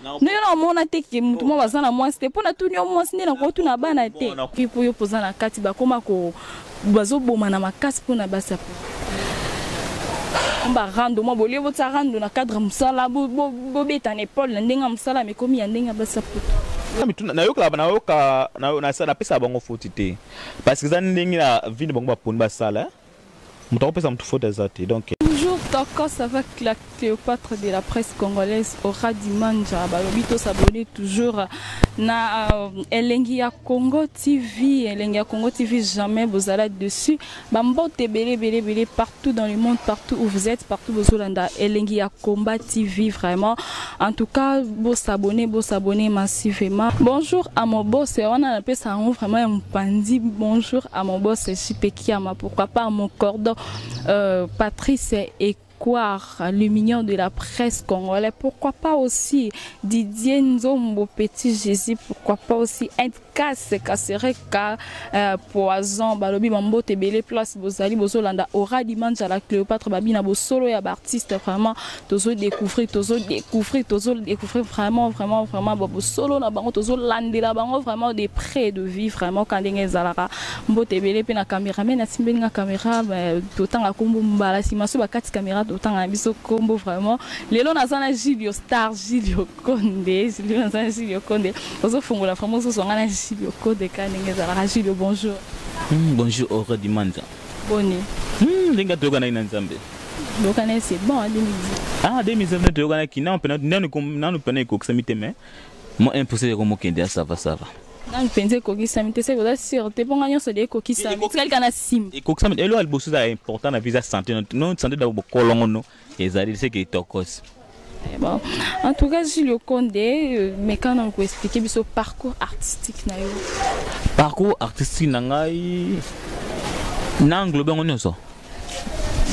Non mona te ki mutu mo bazana moi c'était pour na tout nyo moi ndena ko tu na bana te ki po yo pozana kati ba koma ko bazo boma na makasi pour na basa po mba rando mo bolio botsa rando na cadre musala bo beta na épaule ndenga musala me komi ya ndenga basa po na yoka na sa na pesa bango foti te parce que ça ndenge na vini bango ba poni basala mutu ko pesa mutu foti zate donc toujours d'accord avec la Cléopâtre de la presse congolaise Aura Dimanja balobito s'abonner toujours na Elengia Congo TV jamais vous allez dessus bambote belé partout dans le monde partout où vous êtes partout vous Zolanda Elengia Combat TV vraiment en tout cas vous s'abonner massivement. Bonjour à mon boss on a appelé ça vraiment un pandi. Bonjour à mon boss Chipekiama, pourquoi pas à mon cordon Patrice et le mignon de la presse congolaise, pourquoi pas aussi Didier Nzombo Petit Jésus, pourquoi pas aussi Kassereka Poison Balobi Mambo Tebele Place Bozali Bozolanda Aura Dimanja la Cléopâtre Babina Bosolo et artiste vraiment tozo découvrir vraiment Bosolo na bango tozo landela bango vraiment des près de vie vraiment quand ndenge zalara Mbo Tebele pe na caméraman na simbelinga caméra totanga kombo mbala simaso bakati caméra totanga biso kombo vraiment lelo nazana Julio Star Julio Konde ozo fungola vraiment so ngana Julio Konde kanenge zalara Julio bonjour. Bonjour Aura Dimanja. Bonne. Linga toka na inanzambe. Dokane c'est bon en 2010. Ah 2019 toka na kina on peut na nous pena ko ksamite mais moi impossible comme kende ça va. Nan penze ko kisamite c'est vous sûr te ponga nyonso de ko kisamite quelqu'un na sim. Et ko ksamite elo albosu ça important na visa santé non santé da bokolongo no ezali c'est que tokos. Bon. En tout cas, Julio Konde, mais quand on peut expliquer son parcours artistique na yo. Parcours artistique nangai n'englobe on ça.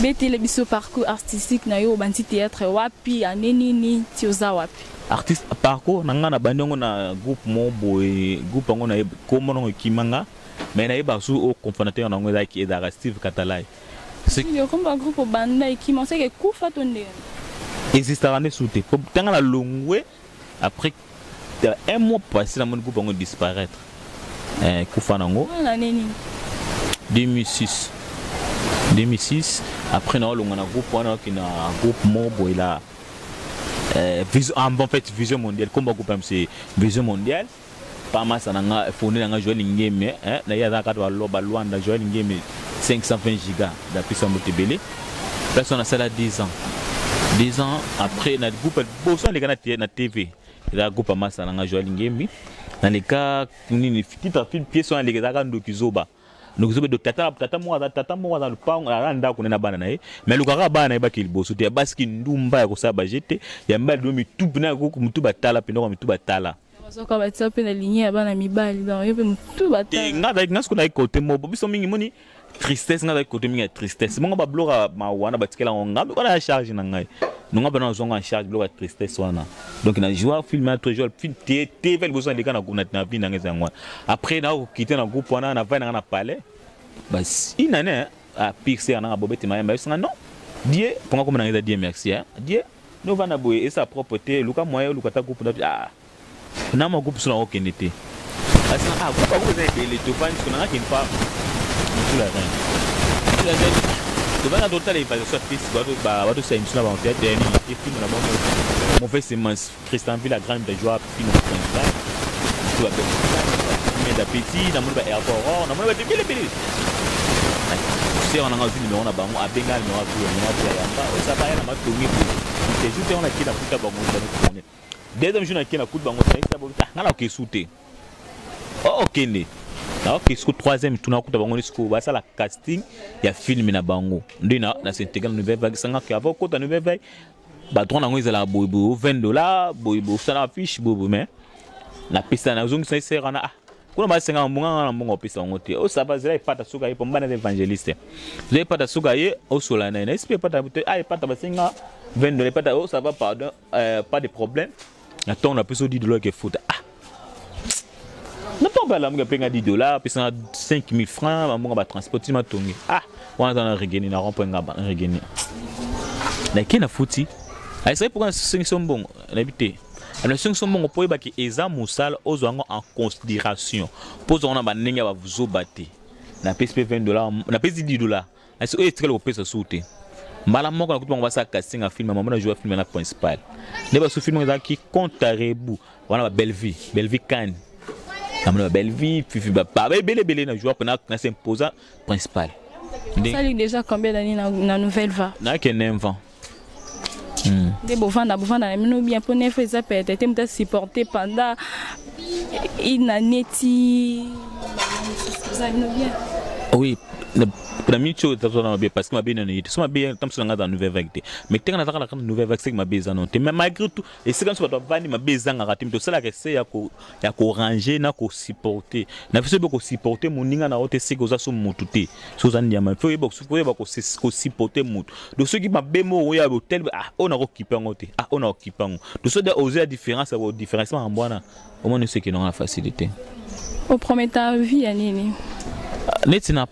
Beti le biso parcours artistique na yo banti théâtre wapi aneni tioza wapi. Artiste parcours nanga na bandongo na groupe mo boy groupe ngo na komono kimanga mais na yeba sous au cofondateur nango za ki ezara Steve Katalai. C'est comme un groupe banda qui m'en sait que kufa tonde. Existera ne souté pour tanga la longue après un mois passé la mon groupe va disparaître kufa nango 2006 après na longa na groupe wana qui na groupe mobo là en fait vision mondiale comme groupe c'est vision mondiale pas mal ça nanga fourni nanga jouer ngeme na ya za kadwa loba Luanda jouer ngeme 520 giga da puissance motebele personne a ça là 10 ans. 10 ans après na groupe boso les gars na TV la groupe massa na Joël Ngemi dans les cas ni petite film pièce on les gars ndo kizoba donc zobe do tata mo dans le pa randa ko na bana nae mais le gars bana na ba ki boso te baski ndumba ya ko sa ba jete ya mbali do mi tout na ko mutu batala pe no mutu batala so ko ba tsape na ligne ya bana mibali donc yo pe mutu batala ngada ngasko na côté mo biso mingi moni tristesse nga côté mingi tristesse monga ba blora ma wana batikela ngambe wana charge na ngai nonga bana zonga en charge blora tristesse wana donc na joie film à toujours film TV besoin les gars na vie na ngeza ngwa après na quitter na groupe wana na va na palais bas inane a pixer na bobete mayamba nga non die ponga comme na ngeza die merci hein die no va na boye et sa propreté luka moyo luka ta groupe na na ma groupe sur la okenete parce que groupe vous avez les deux fans qu'on a qui pas tout la reine tu vas dans total évaluation piste ba c'est une sur la tête et film na bon mauvais semence Christianville la grande joie film principal tout va bien mais d'appétit na mon aéroport na mon ba bile c'est on a vu numéro na bango a bengal no avu na yamba ça va na matongi c'est juste on a qui la puta bango na connaître deuxième jour na qui na coup bango ça na la ke souté OK né. Alors que ce troisième tour na kuta bango nisiko ba sala casting ya film na bango ndina na s'intégrer nouvelle vague sanga ki avant kota nouvelle vague ba drone na ngizela boybo $20 boybo sala affiche bobo mais na pista na zongi sai sera na kuna ba senga mbonga na mbonga pista ngote o saba zela ipata suka ipo mbana evangeliste zela ipata suka ye o sola na esprit pata ai pata ba senga $20 pata o ça va pardon pas de problème na ton na peso $10 que foot non pas là, on a payé $10, puis ça 5000 francs, on va transporter ma tongue. Ah, on a dans un reggae, on a rempli un reggae. Mais qui n'a foutu? Ah, c'est pour un 500 bon, l'habité. Annulation sont bon pour que eza musala ozwango en considération. Pose on a banenga ba vous obaté. Na PSP $20, na PSP $10. Est-ce que est-ce que le pèse sauter? Mala moko na kutu ça casting un film maman na jouer film na principal. Ne ba so film qui compte à rebu. Wana ba belle vie Cannes. Na belle vie fifi ba belé na jouer na s'imposa principal. Ça lui déjà combien d'années na nouvelle va? Na que 9 ans. Des bovanda nous bien pour ne faire ça peut-être me supporter pendant une année ça nous bien. Oui, la première chose parce que ma bien n'est pas bien tant que dans nouvelle vague mais quand on a la nouvelle vague c'est ma bien non mais malgré tout et c'est comme ça doit vendre ma bien en raté mais ça la c'est ya ko ranger na ko supporter na fait beaucoup supporter mon ninga na hote c'est que ça sont motuté so ça n'y a faut ko supporter mot de ceux qui m'a bémo ya hôtel on a occupé en hôtel on a occupé de ceux de oser la différence à différencement en bois au moins c'est qui n'ont la facilité au premier ta vie à nini neti na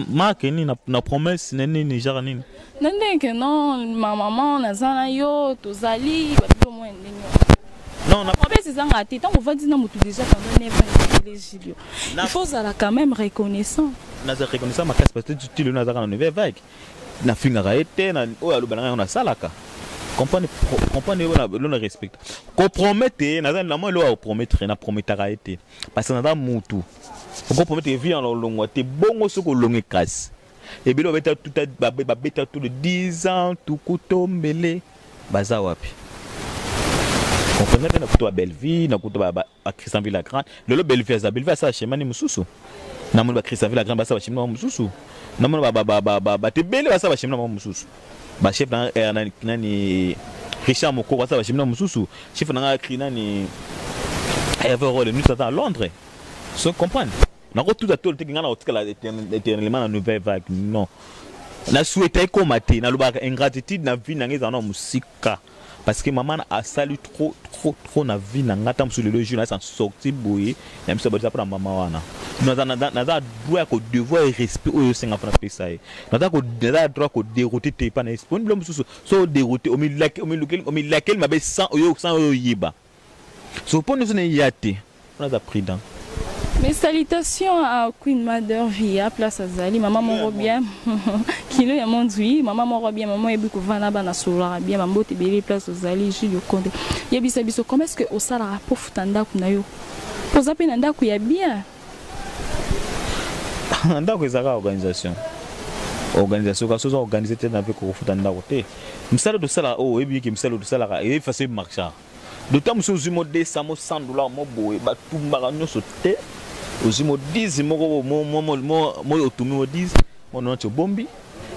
marque ni na promesse nini genre nini nande que non ma maman nazana yo tozali ba mo ndinyo non na promesse ça ngati tant on va dire na mutu déjà pendant 9 ans les Gilio il faut ça quand même reconnaissant na za reconnaissant ma casse parce que tu le na za na nouvelle vague na finga été na o ya lobana na salaka comprendre on respecte compromettre na za na mo lo promettre na promettra été parce que na mutu on peut promettre vie en longue te bongo soko longue casse et bilo beta tout beta tout de 10 ans tout kutombele baza wapi comprenez na kuto belle vie na kuto ba Christian Villagrand le belle vie ça schéma ni mususu na mo ba Christian Villagrand ba ça schéma mususu na mo ba te belle ba ça schéma mususu ba chef na ni Richard Moko ba ça schéma mususu chef na krina ni Everall nous attend à Londres. So comprendre. Na ko tout à tout ngana otikala éternellement na nouvelle vague. Non. Na souhaité komater na lobaka ingratitude na vie na ngeza na musika. Parce que maman a salu trop na vie na ngata sur le jour na sans sorti boyer. Na mso ba pour maman wana. Na droit ko devoir et respect au senga fana pesa. Na ko droit ko dérouter te pas na disponible mususu. So dérouter au milieu laquelle ma be sans yiba. So pour nous ne yate. On a prudent. Mes salutations à Queen Mother Via place Azali maman mon bien kilo ya mondui maman mon bien maman ebiku vana bana sola bien mambo te bele place Azali Julio Konde yebisa biso comment est-ce que au sala pour futanda kuna yo poza pe nda ku ya bien nda ku ezaka organisation ka sozo organiser te na pe ko futanda côté msala do sala o ebi ki msala do sala e facile marcher d'autant que nous avons des $100 mo boy ba tumba nyoso te ozimo 10 mo otumi 10 mo non to bombi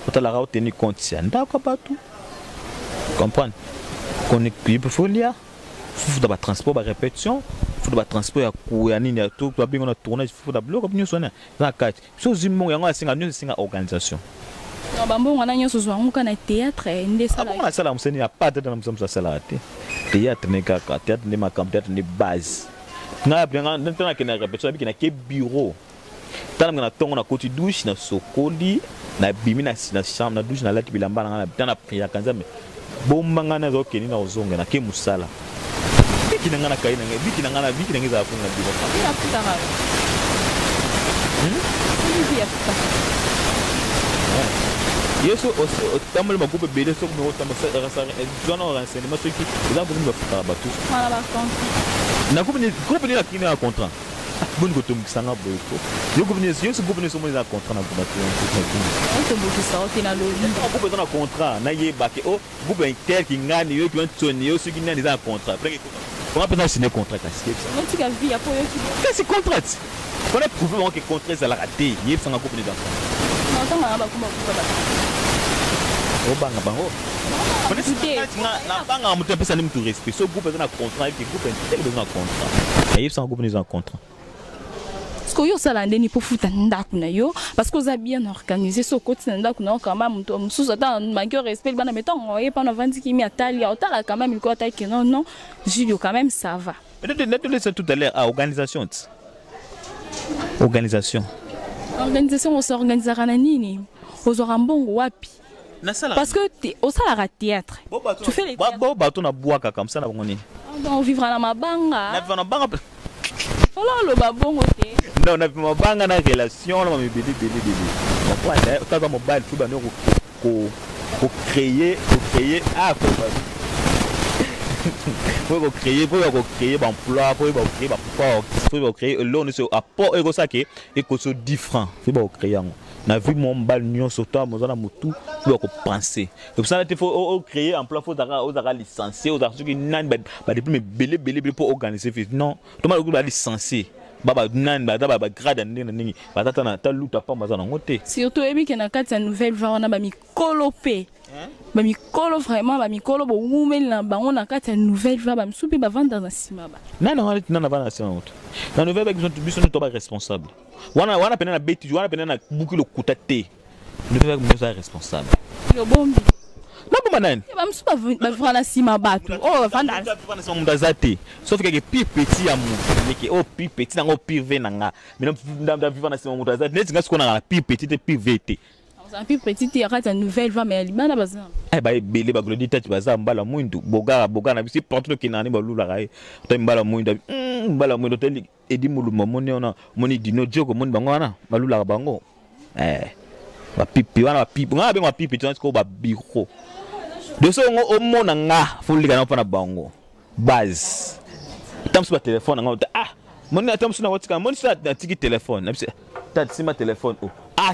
otala ka tenir compte ça ndako partout comprendre qu'on équipe folia faut de transport ba répétition faut de transport ya ku ya nini ya tout ba bingo na tournage faut de bloc nyo sona na kati so zimo yango asinga nyo singa organisation bambongo na nyo so zwanguka na théâtre ndé sala na sala mseni ya pas de na msomsa sala te théâtre ne kaka théâtre ne makam théâtre ne base na bien maintenant que na répétition bi na ke bureau tala na tongo na koti douche na sokoli na bimi na chambre na douche na lati bilamba na tana priya kanzambe bomba ngana zo keni na ozonga na ke musala biki na ngana kai na biki na ngana biki na ngiza afunga biko ya putara ya putara yeso tamale makupe bele so ko tama sa rasa zona renseignement ceux qui là vous me faire batu mala ba contrat na groupe ni la kina a contrat bon ko tum kisanga boyko le groupe ni yeso groupe ni so mo za contrat na batu on te boki sa o tina lo on peut dans contrat na ye ba ke o groupe inter ki ngani yo ki ntoni yo so ki ngani za contrat après on a besoin signer contrat kasi non tu ga vie apo yo ki c'est contrat on a prouvé que contrat ça la raté yeb sanga groupe ni za non ta ma ba kuma ba obanga bango na banga mutu pesa ni mutu respect so groupe na contrat et groupe intel besoin contrat et sans groupe ni en contrat ce que yo sala ndeni pour futa ndaku na yo parce que ça bien organisé so côté ndaku na quand même mutu mususu ata manquer respect bana mettons et pendant 20 qui mi atali otala quand même il ko ata que non Julio quand même ça va peut-être laisser tout à l'heure à organisation on s'organisera na nini ozora mbongo wapi parce que au salara théâtre tu fais les bateau na boaka comme ça na bongoni Donc vivre na mabanga. Na vivre na banga. Voilà le babongo te. Non, na vivre na banga na relation na mi bébé. Pourquoi ça dans mobile tout ba no ko créer faut créer emploi, faut créer l'on se apport et ça que et que so différent faut créer na vu mon bal nyon surtout mo za na mutu faut penser et pour ça il faut créer emploi faut aux licencier aux qui nan ba depuis me belé pour organiser non to ma ko licencier baba nan ba grade ndenge ba tata na ta luta pa maza na ngote surtout ebi ke na kati ya nouvelle va wana ba mikolo pe ba mikolo vraiment ba mikolo bo umeli na bango na kati ya nouvelle va ba msupi ba vendre na sima ba nana na ba na sima ngote na nouvelle va qu'ils ont biso to ba responsable wana pena na beti wana pena na buku lo kutate nouvelle va qu'ils responsable yo bombi na bomba nani ba msupa ba vendre na sima batu oh vanda na sima munda zate sauf que pire petit ya mu que oh pire petit nango pire ve nanga mais na vivre na sima munda zate neti ngasko na pire petit et pire vete un peu petit il y a une nouvelle va mais libana baza eh ba belé ba glodi tati baza mbala mwindu boga na bisi porte ki nani ba lula kai to mbala mwindu teli edi muluma moni ona moni dino jogo moni bango wana ba lula bango ba pipi wana ba pipi nga ba pipi tans ko ba biro de so ngo omona nga fulika na pa na bango base tamsu ba téléphone nga moni atamsu na wotika moni sa tiki téléphone na bisi tati sima téléphone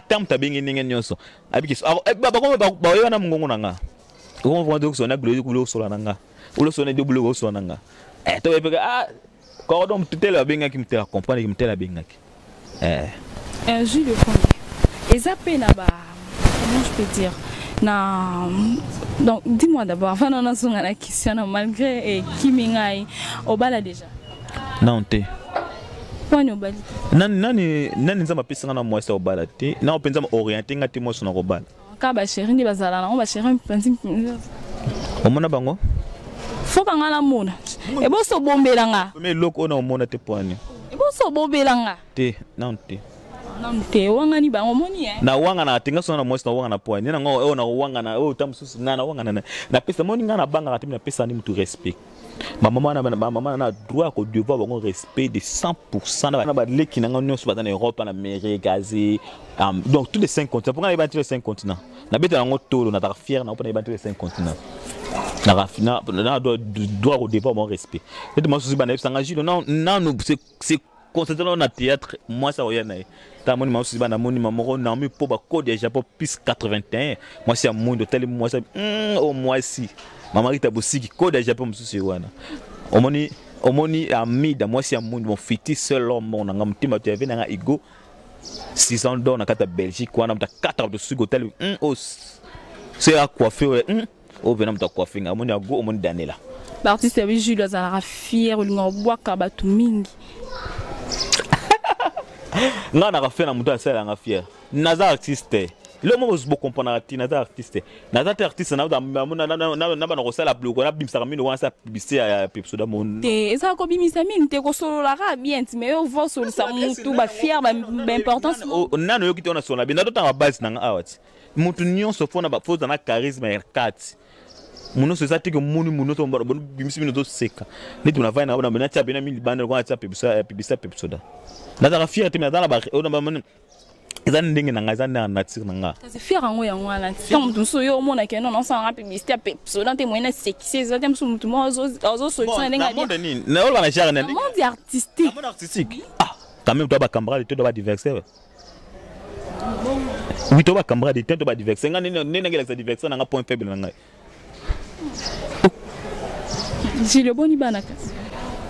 tam tabingi ninge nyonso abiki baba ko ba yona mungongo nanga ko vont donc sona glodi kulo sola nanga ulo sona de bulo sola nanga to be ko do mtela benga ki mtela comprendre ki mtela benga ki Jules le premier et na ba comment je peux dire na donc dis-moi d'abord avant na songa na question malgré kimingai obala déjà non te Obali. Nani nzama pesa na mwesa obala te na openza ma orienter ngati moso na obala ka ba chéri ndi bazala na ba chéri mpenzi omona bango fo banga na mona e bo so bombela nga mais loko ona omona te poani e bo so bombela nga te non te wanga ni bango moni na wanga na tinga so na mwesa na wanga na poani na ngo na wanga na tamsusu na wanga na pesa moni nga na banga ngati na pesa ni mtu respect ma maman a droit au devoir au respect de 100% na ba leki na ngano so en Europe en Amérique Asie donc tous les 5 continents pourquoi les les 5 continents na beta ngo tolo na ta fier na pas les 5 continents na droit au devoir au respect et moi so ba na s'engager non c'est concentré na théâtre moi ça rien na ta moni ma so ba na moni mamoro na mi po ba code ya Japon plus 81 moi c'est un monde tel moi ça au moi si Mama Rita Bosiki code à Japon msusi wana omoni amida moi si amundi mon fiti seul homme on nga mtima tu avait nga ego 600 dollars na kata Belgique wana mta 4 de sugo tel c'est à coiffer venant mta coiffer nga omoni ago omoni Daniela l'artiste avec Jules Azara fier ulinga bwaka batu mingi nga na faire na mutu asala nga fier naza artiste le moment où je comprends naza artiste na na rosala bloco na bimsa mino wana sa publicité ya Pepsoda mon te eza ko bimisa mine te ko solo la ra bien mais yo vo solo sa mutu ba fier ba importance nano yo kitona solo na to ta base na awati mutu nyonso fona ba foza na charisme ya kati muno so sati ko muno to mbara bimisa mino to seka ni tuna vai na na tia bena mili bande ko tia Pepsoda naza fier te na ba ezan ndenge nanga ezan na nature nanga c'est fier ngo ya ngwana tant tout so yo mona ke non sans rap publicité Pepso dans témoin sexy ça tem so mutu mo ozo solution ndenge bien bon na ola na genre na monde artistique quand même toi ba camarade toi ba diverser oui toi ba camarade toi ba diverser ngane nenge la diverser nanga point faible nanga j'ai le boni banaka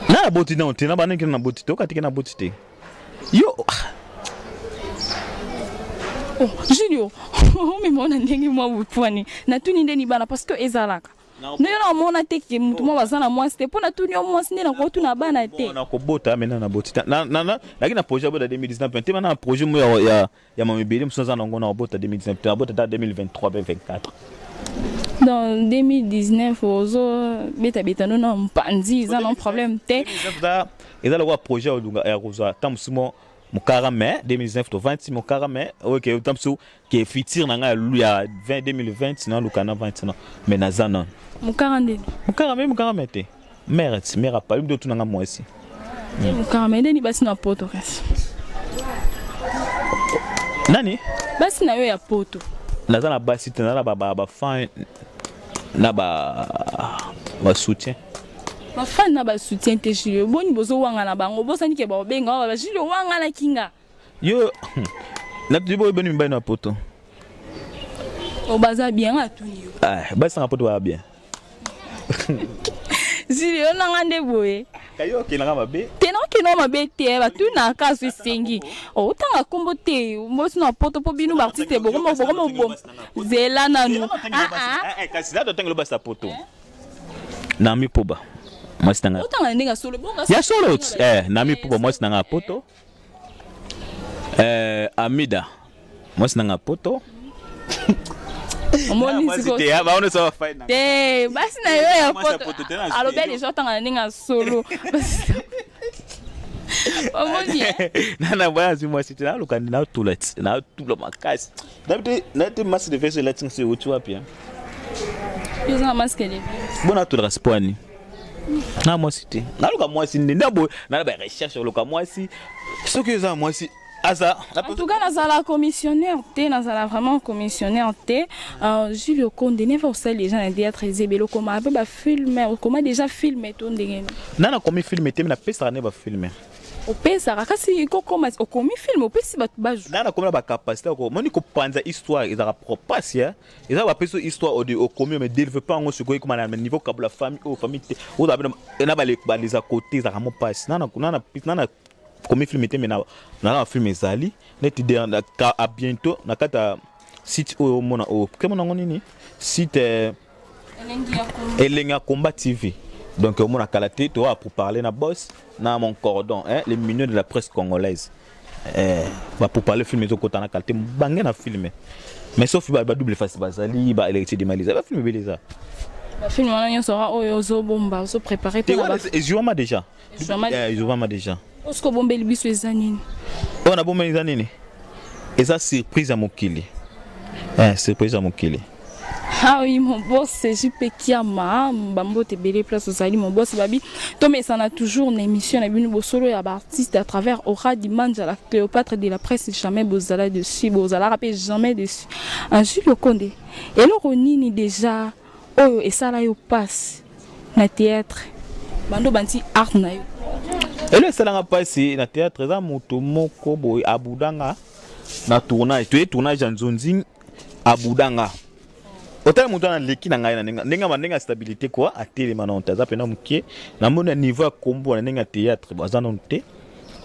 na boti na tina ba nenge na boti to katike na boti te yo Julio, mais mon ndenge moi bupwani na tuni ndeni bana parce que ezalaka na mona te ke mutu mo bazana moi c'était pour na tuni moi sine na ko tuna bana te na ko bota mena na botita na lakini projet boda 2019 te na projet mo ya mamibeli msoza na ngona bota 2019 ta bota 2023 2024 dans 2019 ozo beta non mpanzi ça non problème te ezala ko projet olunga ya rosa tamsumo Mukarame 2019 to 20 Mukarame OK utamsu qui fitir nanga ya 20 2020 na lukana 20 na mais nazana Mukarame te mère a pas eu de tout dans moi aussi. Mukamende ni basi na poto kasi. Nani? Basi na yo ya poto. Naza na basi tena na ba fan na ba soutien. Ba fan na ba soutien te Julio. Boni bozo wanga na bango bosani ke ba benga ba Julio wanga na kinga. Yo na tu bo boni mba na poto. O baza bien atuni yo. Ah, basi na poto ba bien. Julio na ngande boye. Kayo ke na mabe. Tena ke no mabe te ba tu na kaso sengi. O tanga kombo te mbosi na poto po binu ba artiste boko mo zela nanu. Kasi na tanga lo basi poto. Na mi poba. Mwasi nanga. O tanga ndinga solo bonga. Ya solo na mi poba mwasi nanga poto. Amida. Mwasi nanga poto. Omoni siko. Te ba ono so fight na. Te basi na yo ya poto. Alo beli so tanga ndinga solo. Omoni. Na bwana si mwasi tena lukandi na toilet. Na tula makasi. Na te mas de vese letting se utu wapi. Yo za masque de. Bona tu rasponi. Na mwasi te. Na luka mwasi ndabo na ba recherche luka mwasi. Ce que za mwasi en tout cas, nous allons commissionnaire, nous allons vraiment commissionnaire. Julio Konde, ne va aussi les gens dire très zébélo comme un peu filmer, comment déjà filmer ton dégât. Non, comme filmer, tu n'as pas ça, ne va filmer. Au pays, ça a cassé comment au comme film, au pays, c'est pas bas. Non, comme la capacité, moi, ni qu'on pense histoire, ils ont propre hein. Ils ont appelé histoire au commun, mais ils ne veulent pas en se comme à niveau comme la famille, ou famille, ou d'abord, il y a les à côté, ils ont vraiment pas. Non, comme film était maintenant na film ezali neti de à bientôt na kata site au mona au comment on nini site Elenga Combat TV donc au mona kalaté toi pour parler na boss na mon cordon hein les milieux de la presse congolaise va pour parler film ezo kota na kalaté bangé na filmer mais sauf ba double face bazali ba électricité de Malisa va filmer beleza film on sera ozo bomba ozo préparer pour la et je vois déjà déjà. Est-ce que bombe le biso ezanini? On a bombe ezanini. Et ça surprise à Mokili. Surprise à Mokili. Ah oui, mon boss c'est JP Kiama, bambo te belé place aux ali mon boss babi. Tomé ça a toujours une émission na bino bosolo ya artiste à travers Aura Dimanja la Cléopâtre de la presse jamais bozala dessus, bozala rappel jamais dessus. Un Julio Konde. Et le ronini déjà oh et ça là yo passe na théâtre. Bando banti art na yo. Et le salanga passé na théâtre za moto moko boy abudanga na tournage tu es tournage en zonzing abudanga autant moto na leki na ngai na nenga stabilité quoi a télé manonta za pena mukie na mona niveau kombo na nenga théâtre bazana nte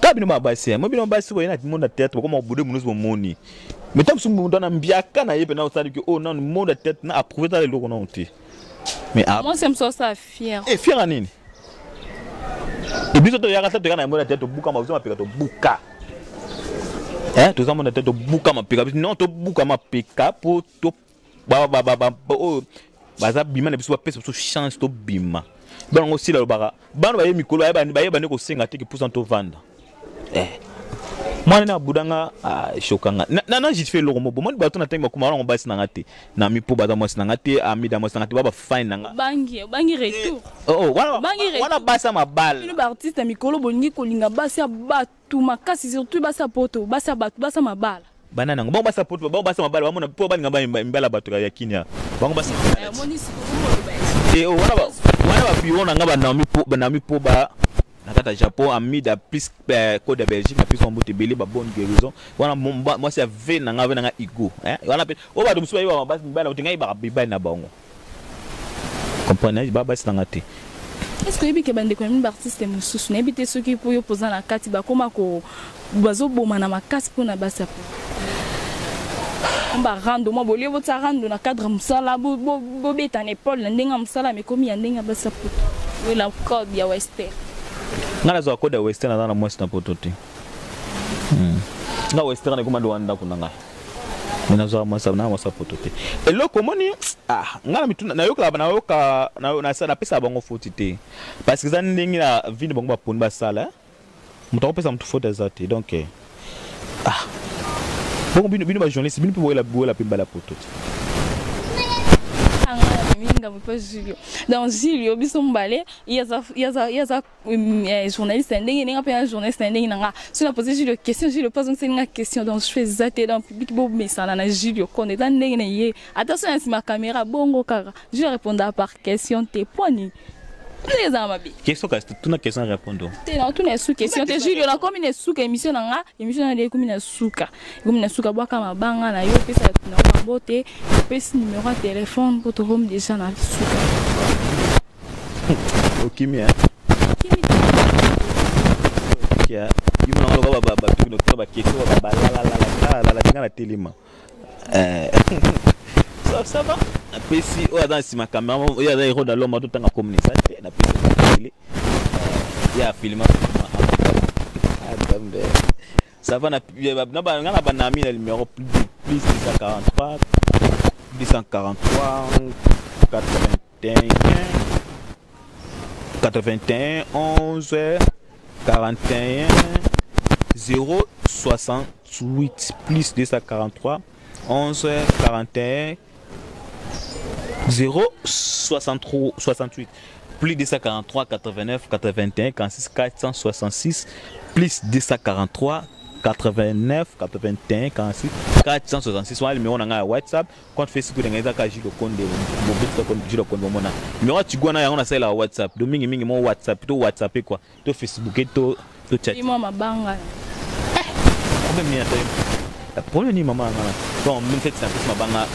kabino mabasi mo bino basi boy na monde théâtre comme obude munusu moni mais tam su moto na mbiaka na yebe na osali que oh non monde théâtre na approuver ta le loko na nte mais moi c'est ça fier et fier nini. Et puis surtout, il y a un peu de tête au bouca, ma bouca. Hein, tout ça, mon tête au bouca, ma pick-up. Non, tu bouca, ma pick-up pour tout. Baza bima ne biso pesa so chance to bima. Bon aussi là le bara. Ban ba yemi kolo ba ne ko senga te ki pour to vendre. Moi na budanga shokanga. Na j'ai fait le romo. Moi ba to na tenga ko mara ngobasi na ngate. Na mi po baza mo na ngate amida mo na ngate baba fine nga. Bangi retour. Wana basa mabal. Une artiste mikolo bongi kolinga basi abatu makasi surtout basa poto, basa batu, basa mabal. Banana ngo basa poto, basa mabal, bamona po ba ngaba mbala batu ya kinya. Bango basa. Wana ba biona ngaba na mi po ba nakata Japon amida plus code de Belgique na plus on bote belé ba bonne guérison. Wana moi c'est ve na ngaba na igo, hein. Wana pe o ba dum so ba basa mbala utinga ba biba na bango. Comprenez ba basa ngate. Est-ce que yebike bandeko ya mini artiste mosusu na yebite soki po yo poza na kati bakoma ko bazoboma na makasi mpona basa po mba rando mwa bolie bota rando na cadre musala bobeta na épaule na ndenge musala mais komi ya ndenge basa po we la code ya western ngala zo code ya western na mwasi na poto te nga western ne komando wanda kunanga mina zo mwasa na mwasa poto te elo komoni ngala mituna na yoka na yoka na sana pesa bango foti te parce que zani ndenge na vini bango ba poni ba sala muto pesa mutu foti zati donc bon bino ba journaliste bino po la pimba la poto te minga pas Julio dans Julio biso mbale yaza journaliste ndenge ninga pe un journaliste ndenge nanga si on a posé Julio question Julio pose une question donc je fais zater dans public bo mesana na Julio qu'on est dans ndenge ye attention à ma caméra bongo kaka je répondais par question te poni les amabi question que tu na question répondre te na tu na sous question te Julio na comme une sous émission nanga émission na de comme une suka bwa kama banga na yo pesa na bote pesa numéro de téléphone pour te rendre déjà na suka OK mais ya yuna ngalo ba tu no ba question ba la telema ça va après si on a dans ma caméra il y a des héros dans l'homme tout temps communiquer na puis il y a filmé ça va na banami le numéro plus 243 81 11 41 068 plus 243 11 41 068 plus 243 89 81 46 466 plus 243 89 81 46 466 wala numéro nanga WhatsApp compte Facebook ngeza ka jilo konde mobile ko jilo konde mona numéro tigwana yango na sala WhatsApp do mingi mo WhatsApp to WhatsApp quoi to Facebook to chat moi mabanga problème ni maman bon min fait ça mabanga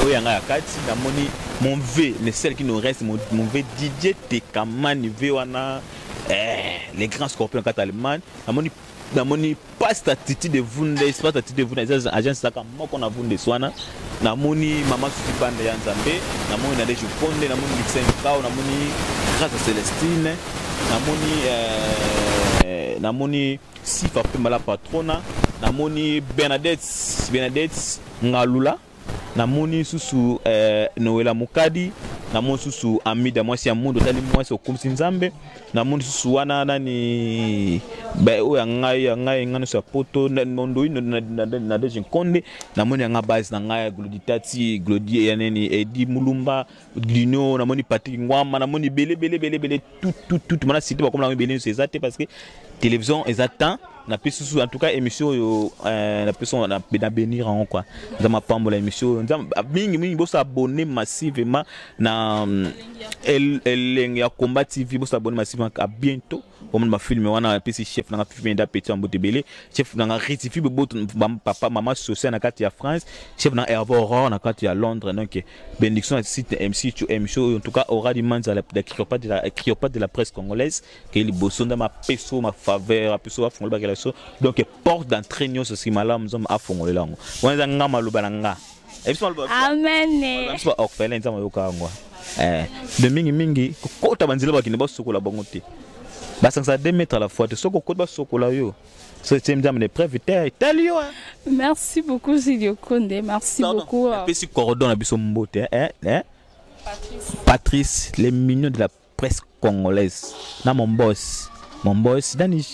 oui yanga kati na moni mon V mais celle qui nous reste mon V DJ Tekamani V wana les grands scorpions kat allemand na moni pas statut de vunde pas statut de vunde agence saka moko na vunde swana na moni mama suki bande ya nzambe na moni na deju konde na moni Mixen Kao na moni Grâce Célestine na moni Sifa Pemala Patrona na moni Bernadette Ngalula na moni susu Noela Mukadi na moni susu Amida mwasi ya mundo tali mwasi okumsi nzambe na moni susu wana nani ba o ya ngai ngano sa poto mondo na deje konde na moni nga base na ngai Gloditati Glodie ya neni Edi Mulumba Glino na moni Patrick Ngwama na moni bele tout mana cité ba comme la bele c'est exact parce que télévision exact na pisu en tout cas émission yo na pisu na bénir en quoi dans ma pambola émission mingi bo s'abonner massivement na elle ya combat TV bo s'abonner massivement à bientôt comme ma film wana pisi chef na film da petit ambote belé chef na rectifie bo papa maman social na kati ya France chef na Hervé Aurore na kati ya Londres donc bénédiction site MC to émission en tout cas aura du manza la criopate de la presse congolaise que li bosonda ma peso ma faveur peso afon le donc porte d'entraînement ce qui malam zom afon le lango wana ngama lubananga amen so orphelin nzama yoka ngwa de mingi kota banzila bakini basokola bango te basangsa 2 mètres à la fois te soko kota basokola yo c'est une dame de preuve italio. Merci beaucoup Julio Konde, merci beaucoup. Petit cordon à biso mbote Patrice, les mignons de la presse congolaise. Na mon boss Dani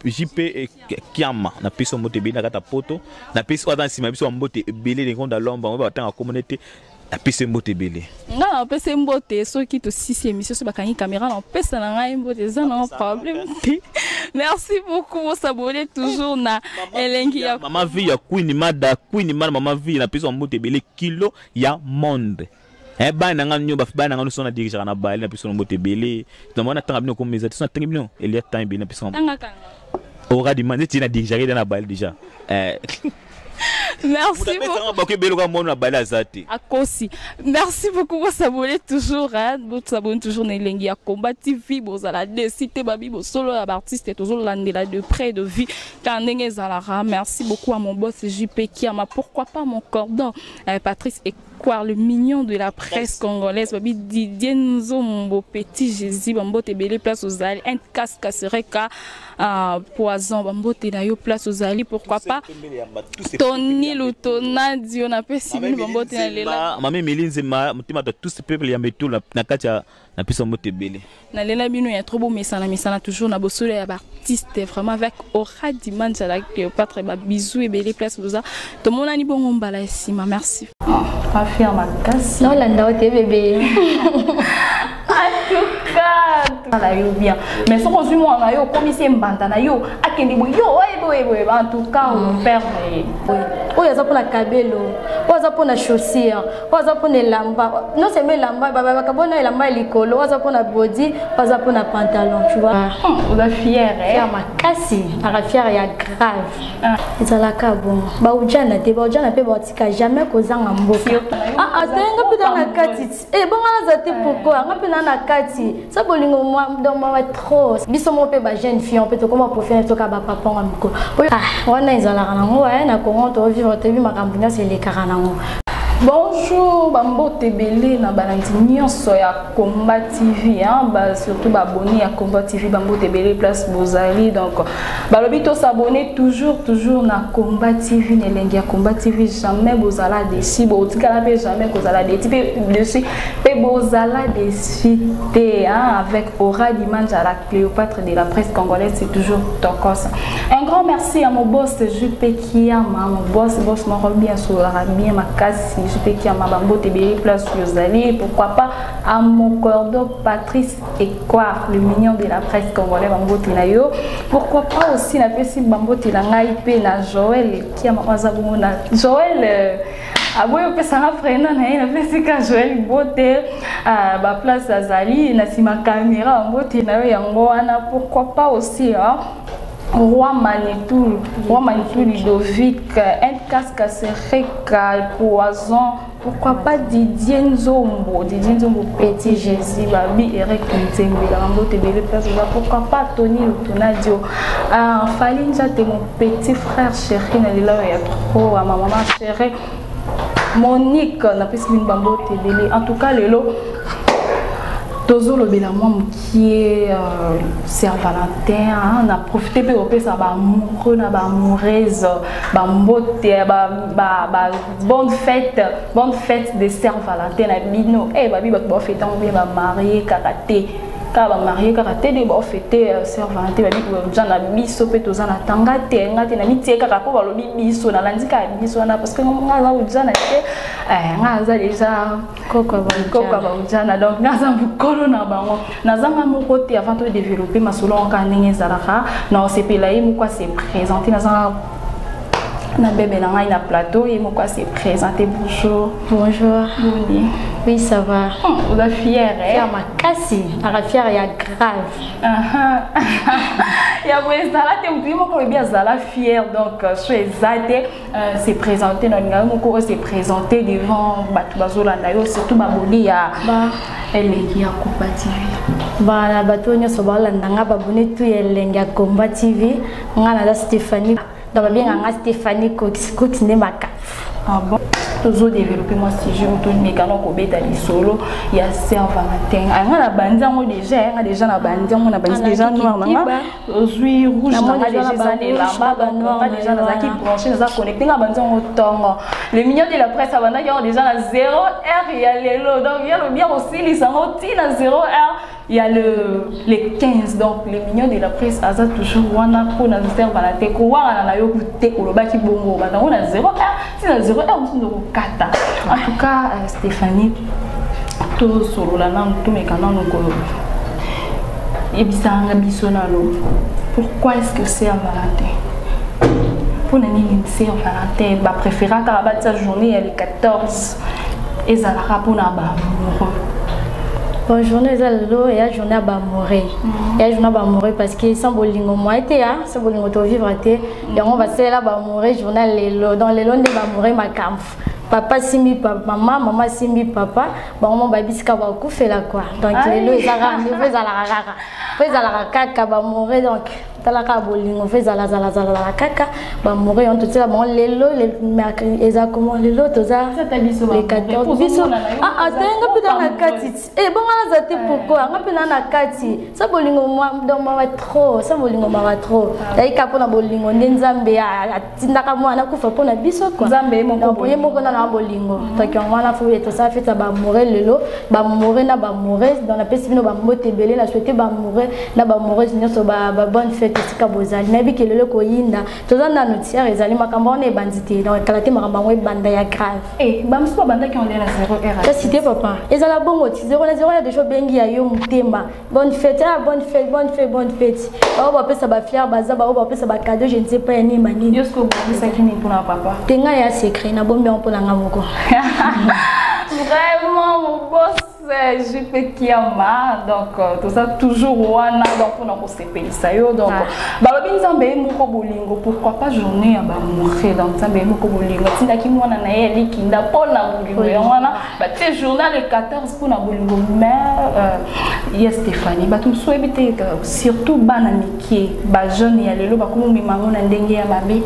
JP Kiama na piso mbote bina kata poto na piso dans sima biso mbote belé les gonda lomba on va attendre la communauté na piso mbote belé na piso mbote so qui to 6 émission so bakani caméra na pesa na ngai mbote ça non problème. Merci beaucoup vous s'abonner toujours na elengi ya maman vie ya Queen Mada maman vie na piso mbote belé kilo ya monde. Ba na ngano ba ba na ngano so na dirigera na ba na piso mbote belé na mona tanga bino comme mes artistes na bino il y a temps bino piso tanga kanga aura demandé tu na dirigera dans la balle déjà merci beaucoup vous s'abonner toujours vous s'abonner toujours na elengi ya Combat TV bozala décider babi bo solo ya artiste toujours landela de près de vie kandenge zalara. Merci beaucoup à mon boss JP Kiama, pourquoi pas mon cordon Patrice et quoi le mignon de la presse congolaise babi Didier Nzo mon petit Jésus bambo te belé place aux ali un casque serait ka poison bambo te na yo place aux ali pourquoi pas Tony Lutona dio na pesi bambo te na lela mama Melinze ma mutima de tous ces peuples ya metu na katia na piso mbote belé na lela bino ya trop beau mesana toujours na bosolo ya artiste vraiment avec aura dimanche à la Cléopâtre ba bisous et belé place aux a to monani bongo mbala sima merci. Rafia makasi. Non, là, t'es bébé. En tout cas, bien. Mais si on suit moi, on a commissaire Mbandana yo, akendi yo, en tout cas, on perd. Oh, il y a ça pour la cabello, oh, ça pour la chaussure, oh, ça pour les lamba. Non, c'est mes lamba, bababakabona, lamba, l'écolo, oh, ça pour la body, oh, ça pour la pantalon, tu vois. On a fière, hein. Ma cassi, la fière, il y a grave. C'est la cabon. Bah, ou déjà, t'es pas, déjà, peut pas, jamais causant un mot. Ah, t'es un peu dans la cati. Eh, bon, on a zate pourquoi? On a peu dans la cati. Ça, bolingo, moi, dans ma trop. Biso, mon père, jeune fille, on peut te comment profiter de papa, on ah, on a ils ont la rango, on a comment te vivre, te vivre ma campagne, c'est les caranango. Bonjour, Bambo Tebele na balandi nyonso ya Combat TV, hein, surtout abonné à Combat TV, Bambo Tebele place Bozali, donc balobi to s'abonner toujours na Combat TV, nelengi ya Combat TV, jamais bozala déçu, botikala pe jamais bozala déçu, pe bozala déçu, hein, avec Aura Dimanche à la Cléopâtre de la presse congolaise, c'est toujours Tokos. Un grand merci à mon boss Juppé Kiama, mon boss m'a bien sur la bien ma casse. Je peux qui a ma Bambo Tebele place Yozali, pourquoi pas à mon cordon Patrice et quoi le mignon de la presse congolaise Bambo Tinayo, pourquoi pas aussi la petite Bambo Tinangai pe na Joël qui a ma Mazabona Joël aboyo pe ça frena na ina petite ka Joël Boté ba place Azali na sima caméra Bambo Tinayo yango wana, pourquoi pas aussi hein Roi Manitou Ludovic, un casque à Sereka, Poison, pourquoi pas Didier Nzombo Petit Jésus, Babi, Eric Nzembe, Bambo Tebele place, pourquoi pas Tony Lutonadio, Falinja, t'es mon petit frère chéri, Nalila, il y a trop, ma maman chérie, Monique, n'a pas si Bambo Tebele, en tout cas, le lot. Tozo le bélamon qui est Saint-Valentin, on a profité pour que ça va amoureux, na ba amoureuse, ba mbote, ba bonne fête de Saint-Valentin na bino. Eh babi ba fêter on bien ba marié karaté. Quand on marié karaté de ba fêter Saint-Valentin babi ko jana biso pe toza na tangate ngate na mitieka ka ko ba lobi biso na landika biso na parce que ngala o jana te ngaza déjà koko ba ujana donc ngaza bukolo na bango nazanga moko te avant de développer ma solo en kaninge zaraka na osepela yi moko se présenter nazanga na bébé na ngai na plateau et moko se présenter. Bonjour. Boni. Oui, ça va. On a fière, hein? Ma cassi, la fière, il y a grave. Il y a bien la fière, donc je suis exaltée. C'est présenté dans le c'est présenté devant Batubazolanda, surtout Baboli à Elengi à Combat TV. La bateau sur Balandanga, Baboni, tout Elengi à Combat TV. On a Stéphanie. Donc, bien, on a Stéphanie Cox Nemaka. Ah bon? Toujours développer moi si je retourne mécano ko beta li solo il y a Saint-Valentin on a bandiango déjà na bandiango na bandi déjà noir nanga ozui rouge na déjà là-bas déjà na zaki branché na connecté na bandiango tongo les mignons de la presse abanda qui ont déjà na 0h il y a lelo donc il y a le bien aussi les sango ti na 0h il y a les 15 donc les mignons de la presse aza toujours wana ko na Saint-Valentin ko wana na yo te ko lobaki bongo banda on a 0h si na 0h on kata. En tout cas, Stéphanie, tout sur la langue, tout mes canons, et pourquoi est-ce que c'est un Valentin? Pour c'est un Valentin, bah préférer car sa journée elle est 14 et ça la pour na ba amoureux. Bonne journée zalo et la journée ba mourir. Et la journée ba mourir parce que sans bolingo moi était hein, sans bolingo to vivre était et on va c'est là ba mourir journée lelo dans lelo de ba mourir ma camp. Papa simbi papa, maman simbi papa, bon mon baby ska ba ku fait la quoi. Donc lelo ils a rendez-vous à la rara. Fais à la caca ba mourir donc talaka bolingo fais à la caca ba mourir on tout ça bon lelo les exactement lelo to ça les 14 biso ah tenga pita na kati et bon ala zate pourquoi ngapi na kati ça bolingo moi donc ma trop ça bolingo ma trop dai ka pona bolingo nzambe ya tindaka mwana kufa pona biso quoi nzambe moko na bolingo donc on wana faut être ça fait ba mourir lelo ba mourir na ba mourir dans la peste bino ba motebele la souhaiter ba mourir na ba amoureuse nyonso ba bonne fête esika bozali na biki lelo koyinda toza na notière ezali makambo on e bandité donc kala te makambo ngo banda ya grave bamsu ba banda ki on est na 0 heure ta cité papa ezala bongo ti 0 na 0 ya de choses bengi ya yo mutema bonne fête bonne fête ba pesa ba fier baza ba pesa ba cadeau je ne sais pas ni mani yo ce que vous ça qui n'est pour papa tenga ya secret na bombe on pona ngamoko vraiment mon boss je fais kiama donc tout ça toujours wana donc on a se ça yo donc balobi nzambe moko bolingo pourquoi pas journée ya ba mourir donc nzambe moko bolingo tinda ki mwana na ye likinda pona bolingo ya wana ba te journal le 14 pona bolingo mais ya Stéphanie ba tout souhaiter surtout bana miki ba jeune ya lelo ba komi mango na ndenge ya mabe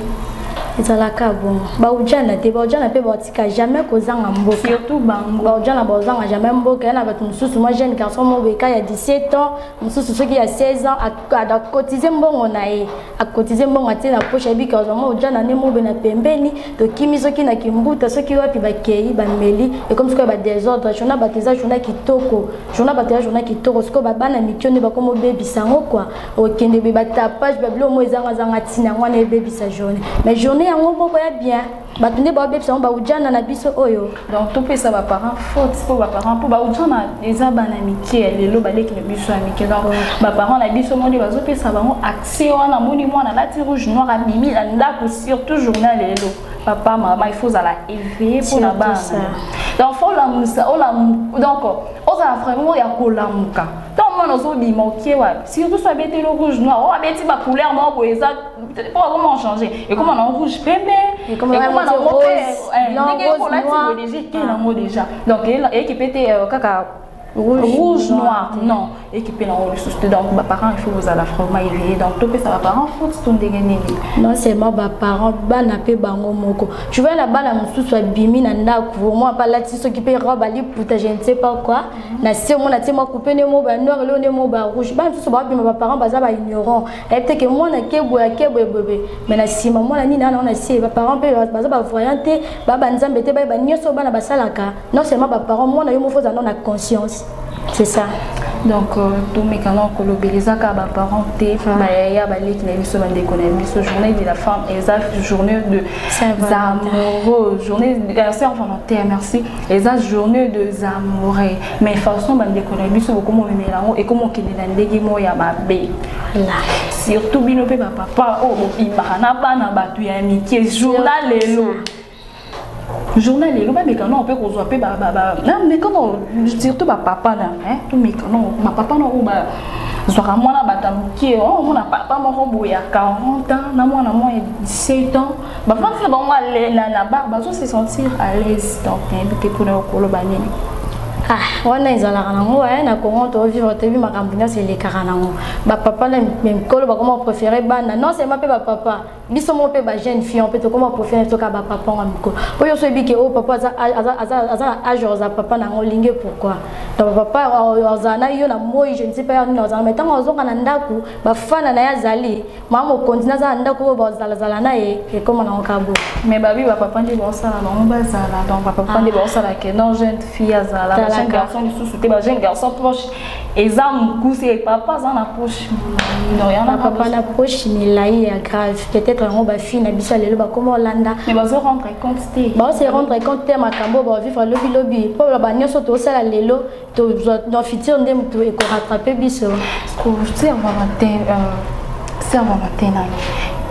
ezalaka bon baujana te baujana pe batika jamais kozanga mboka surtout bango baujana bazanga jamais mboka na batu mususu moi jeune garçon mo beka ya 17 ans mususu soki ya 16 ans a cotiser mbongo na ye a cotiser mbongo ate na poche bi ka zo mo ujana ne mo be na pembeni to kimi soki na kimbuta soki wapi bakei bameli et comme soki ba désordre jona batiza jona kitoko jona batiza jona kitoko soki ba bana mikione ba komo bebisango quoi okende be batapage ba blo mo ezanga zanga tina ngwana e bebisa journée mais journée yango boko ya bien batunde ba bebisa ba ujana na biso oyo donc to pesa ba parents faute pour ba parents pour ba ujana eza bana mikie lelo baleki na biso mikie donc ba parents na biso moni bazo pesa bango accès wana moni mwana lati rouge noir a mimi la ndako surtout journal lelo papa maman il faut la éveiller pour la base donc faut la musa donc on a vraiment ya kolamuka donc moi nous bima okie wa surtout soit bête le rouge noir on a bête ba couleur mo boeza peut-être pas comment changer et comment en rouge pembe et comment en rose déjà donc et qui peut être kaka rouge noir non équipé dans le souci donc mes parents il faut vous à la vraiment éveiller donc tout ça parents faut tout dégainer non c'est moi mes parents bana pe bango moko tu vois la bana mususu abimi na ndako moi pas là qui peut robe ali pour je ne sais pas quoi na si moi na ti moi couper ne mo ba noir le ne mo ba rouge ba mususu ba bima mes parents baza ba ignorant et peut-être que moi na kebo ya kebo bébé mais na si maman na ni na na si mes parents pe baza ba voyanté ba banzambe te ba nyoso bana basalaka non seulement mes parents moi na yo mo faut na conscience. C'est ça. Donc, tous mes canons, Kolobelisa, Kaba, parenté, Maya, Balik, Nabiso, Mandékonabiso, journée de la femme, exact, journée de Zamoureux, journée de Saint-Valentin, merci, exact, journée de Zamoureux. Mais façon, Mandékonabiso, comment on met là-haut et comment on est dans les mots, Yababé. Surtout, Binopé, papa, oh, Ibarana, Nabatu, Yamiki, journal, les lots. Journal les mais quand on peut qu'on soit non mais quand surtout papa là hein tout mais quand ma papa non ou ba soit moi na batamuki oh mon papa mon boy à 40 ans na moi 17 ans ba fa bon aller na barbe so se sentir à l'aise donc que pour le kolobani wana ezalaka nango na Congo to vivre te bi makambo nyonso elekaka nango bapapa na mikolo bakoma préféré bana non seulement mpe bapapa biso mo mpe ba jeune fille on peut tokoma préféré toka bapapa nga mikolo oyo so ebike o papa aza âge oza papa nango linge pourquoi donc papa oza na yo na moi je ne sais pas ni oza mais tango ozonga na ndako bafana na ya zali mama continue za ndako bo zala na e koma na okabo mais babi bapapa ndi bo sala na bazala donc papa ndi bo sala que non jeune fille azala jeune garçon du sous-souté, jeune garçon proche. Et ça, mon coup, c'est papa, ça na poche. Non, il y en a papa na poche, mais là, il y a grave. Peut-être on va finir, mais ça, le comme Hollanda. Mais on se rendre compte, on se rendre compte, ma cambo, on va vivre le lobby. Pour la bagnole, surtout ça, la lélo, dans le futur, on va rattraper biso. C'est un matin,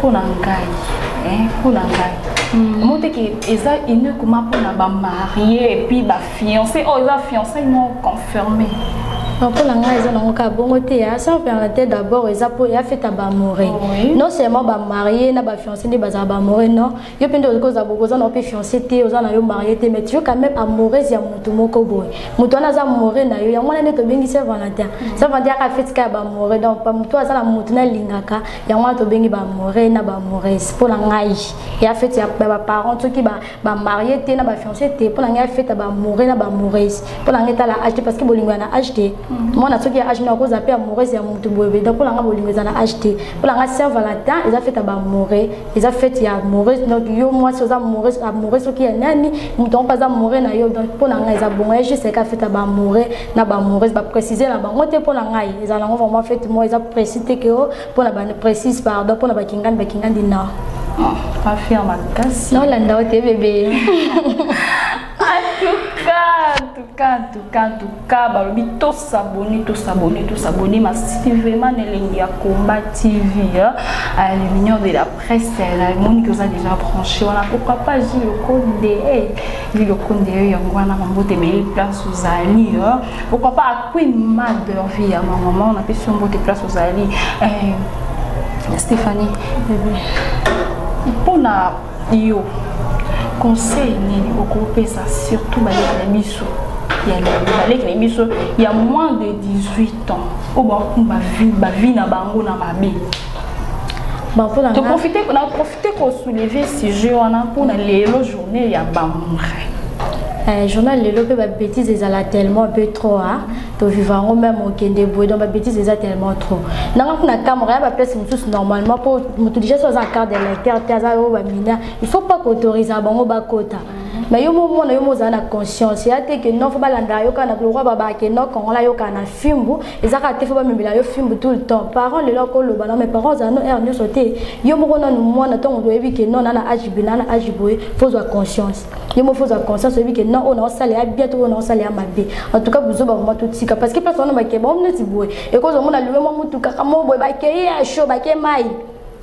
pour l'engager, pour l'engager. Moi, il ne comment pour la mariée et puis la fiancée. Oh, la fiancée, ils m'ont confirmé. Pour la raison donc à bon côté ça fait d'abord ils a fait mourir non seulement ba marié na ba fiancé ni ba mourir non yo pende cause à beaucoup on peut fiancé té aux na yo marié té mais tu quand même amoureux ya mutu moko boy mutu na za mourir na yo ya mwana ne to bengi Saint-Valentin Saint-Valentin a fait ka ba mourir donc pas mutu za na mutu na lingaka ya mwana to bengi ba mourir na ba mourir pour la ngai ya fait ya ba parents tout qui ba marié té na ba fiancé té pour la ngai fait ba mourir na ba mourir pour la ngai ta la acheter parce que bolingo na acheter moi na soki âge na cause appel amoureux c'est mutu boyebe donc pour nga bolingo za na acheter pour nga Saint-Valentin ils a fait amoureux ils a fait ya amoureux donc yo moi c'est amoureux soki ya nani mutu on pas amoureux na yo donc pour nga ils a bon je sais qu'a fait amoureux na ba amoureux ba préciser na bango te pour nga ils a vraiment fait moi ils a précisé que pour na ba précise pardon pour na ba kingandi na affirme kasi non landa o te bébé en tout cas, balobi to s'abonner massivement vraiment nelengi ya Combat TV à l'union de la presse la monde qui vous a déjà branché on a pourquoi pas Gilles le Condé yangwana mambote mais place aux alliés pourquoi pas à Queen Mother vie à maman on a pu sur mbote place aux alliés Stéphanie pour na yo conseil ni au ça surtout les biso il y a moins de 18 ans au bon ma vie na bango na mabe bon pour la profiter pour soulever ce jeu on a pour les journée ya bamourer journal lelo pe ba bêtises ezala tellement peu trop to vivant même au kende boy donc ba bêtises ezala tellement trop nanga kuna caméra ba place tous normalement pour mutu déjà sur la carte de l'inter ba mina il faut pas qu'autoriser bango ba kota mais yo moment na yo mozana conscience ya te que non faut balanda yo kana le roi baba ke non quand la yo kana fimbu ezaka te faut ba membela yo fimbu tout le temps parents le loko lo bana mes parents za no erno sauter yo mo na no mona to ndo ebi ke non na ajibina na ajiboy faut avoir conscience yo mo faut avoir conscience ebi ke non on a salé à bientôt on a salé à mabe en tout cas vous ba vraiment tout tika parce que personne na ke bon ne tiboy et cause on a loué mo mutu kaka mo boy ba ke ya show ba ke mai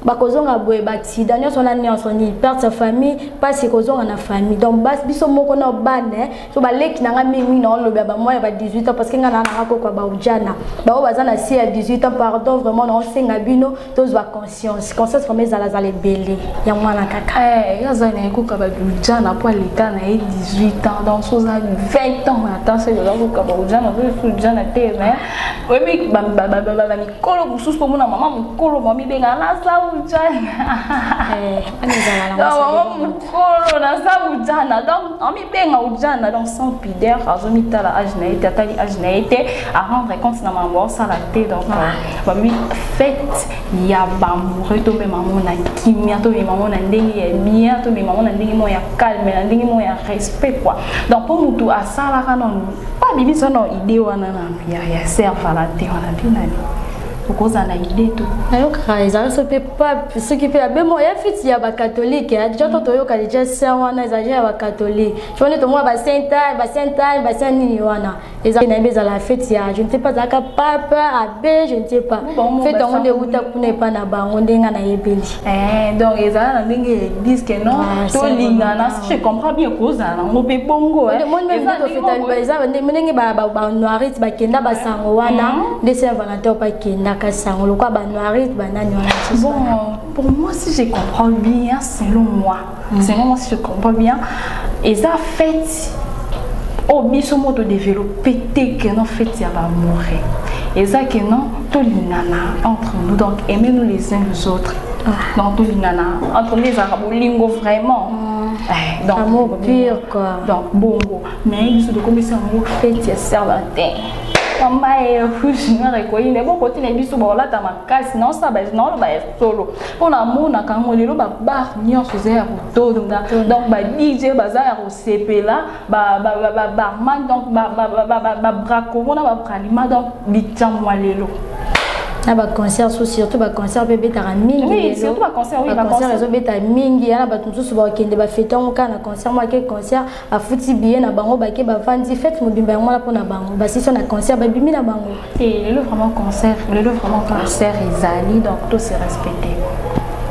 bakozonga boye baksida nyonso na nyonso ni perdre sa famille parce que kozonga na famille donc bas biso moko na bane so baleki nanga mingi na lobe ba moi ba 18 ans parce que nga na ko kwa ba ujana ba o bazana si à 18 ans pardon vraiment na senga bino tous va conscience comme ezala za les belé ya mwana kaka ya za na ko ka ba ujana pour l'état na 18 ans donc so za 20 ans attends c'est là ko ka ba ujana so ujana te mais oui ba mikolo mususu pour mona maman mukolo mami benga na sa donc sans pudeur à rendre compte na maman ça la tête donc fête ya bamoureux to maman na kimia to maman na ndenge bien to maman na ndenge mo ya calme na ndenge mo ya respect quoi donc pour mutu asala kanon pas bibi sono idée wana na ya Saint-Valentin wana binani cause na idée tout ayo kaisa so pe pas ce qui fait la bemo ya fiti ya ba catholique ya déjà to yo ka déjà ça wana exagère ba catholique je connais to moi ba saint ni wana eza na beza la fête ya je ne sais pas za ka papa abe je ne sais pas fête on de uta kuna pa na bango ndenga na yebeli donc eza na ndenge disent que non to lingana si je comprends bien cause na mo pe bongo le monde même to fête ba eza ndenge ba noirit ba kenda ba sango wana de Saint-Valentin pa kenda bon, pour moi, si je comprends bien, selon moi, si je comprends bien, et ça fait au bisomo de développer que non fait il va mourir. Et ça que non, tout l'inana entre nous, donc aimez-nous les uns les autres. Donc tout l'inana entre les arabes lingo vraiment. Donc amour pur quoi. Donc bongo. Mais il se de comme ça amour fait il Saint-Valentin. Rouge noir et quoi il est bon côté les bisous bon là t'as ma casse non ça bah non bah solo pour l'amour na quand on est là bah bar nion faisait à tout donc bah DJ bazar au CP là bah barman donc bah braco on a bah pralima donc bitan moi lelo na ba concert surtout ba concert bébé taraming oui surtout ba concert oui ba concert réseau beta mingi yana ba tusu ba kende ba fêter on kana concert moi quel concert a fouti bien na bango ba ke ba vandi fête mobimba yango la pona bango ba si so na concert ba bimi na bango et le vraiment concert ezali donc tout se respecter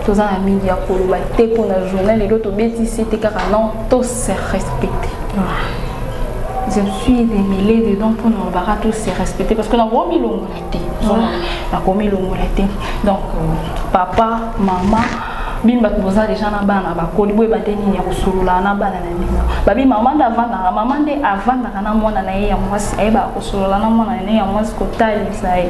tous en mingi ya ko ba te pour la journée les autres bêti c'était car non tout se respecter je suis démêlée dedans pour nous barra tous se respecter parce que dans gros milongo la commis donc papa maman bimba boza déjà na bana ba ko libo bateni ya kusulula na bana na ndinga babi maman davanda maman de avanda kana mwana na ye ya mwasi eba kusulula na mwana na ye ya mwasi ko tali sai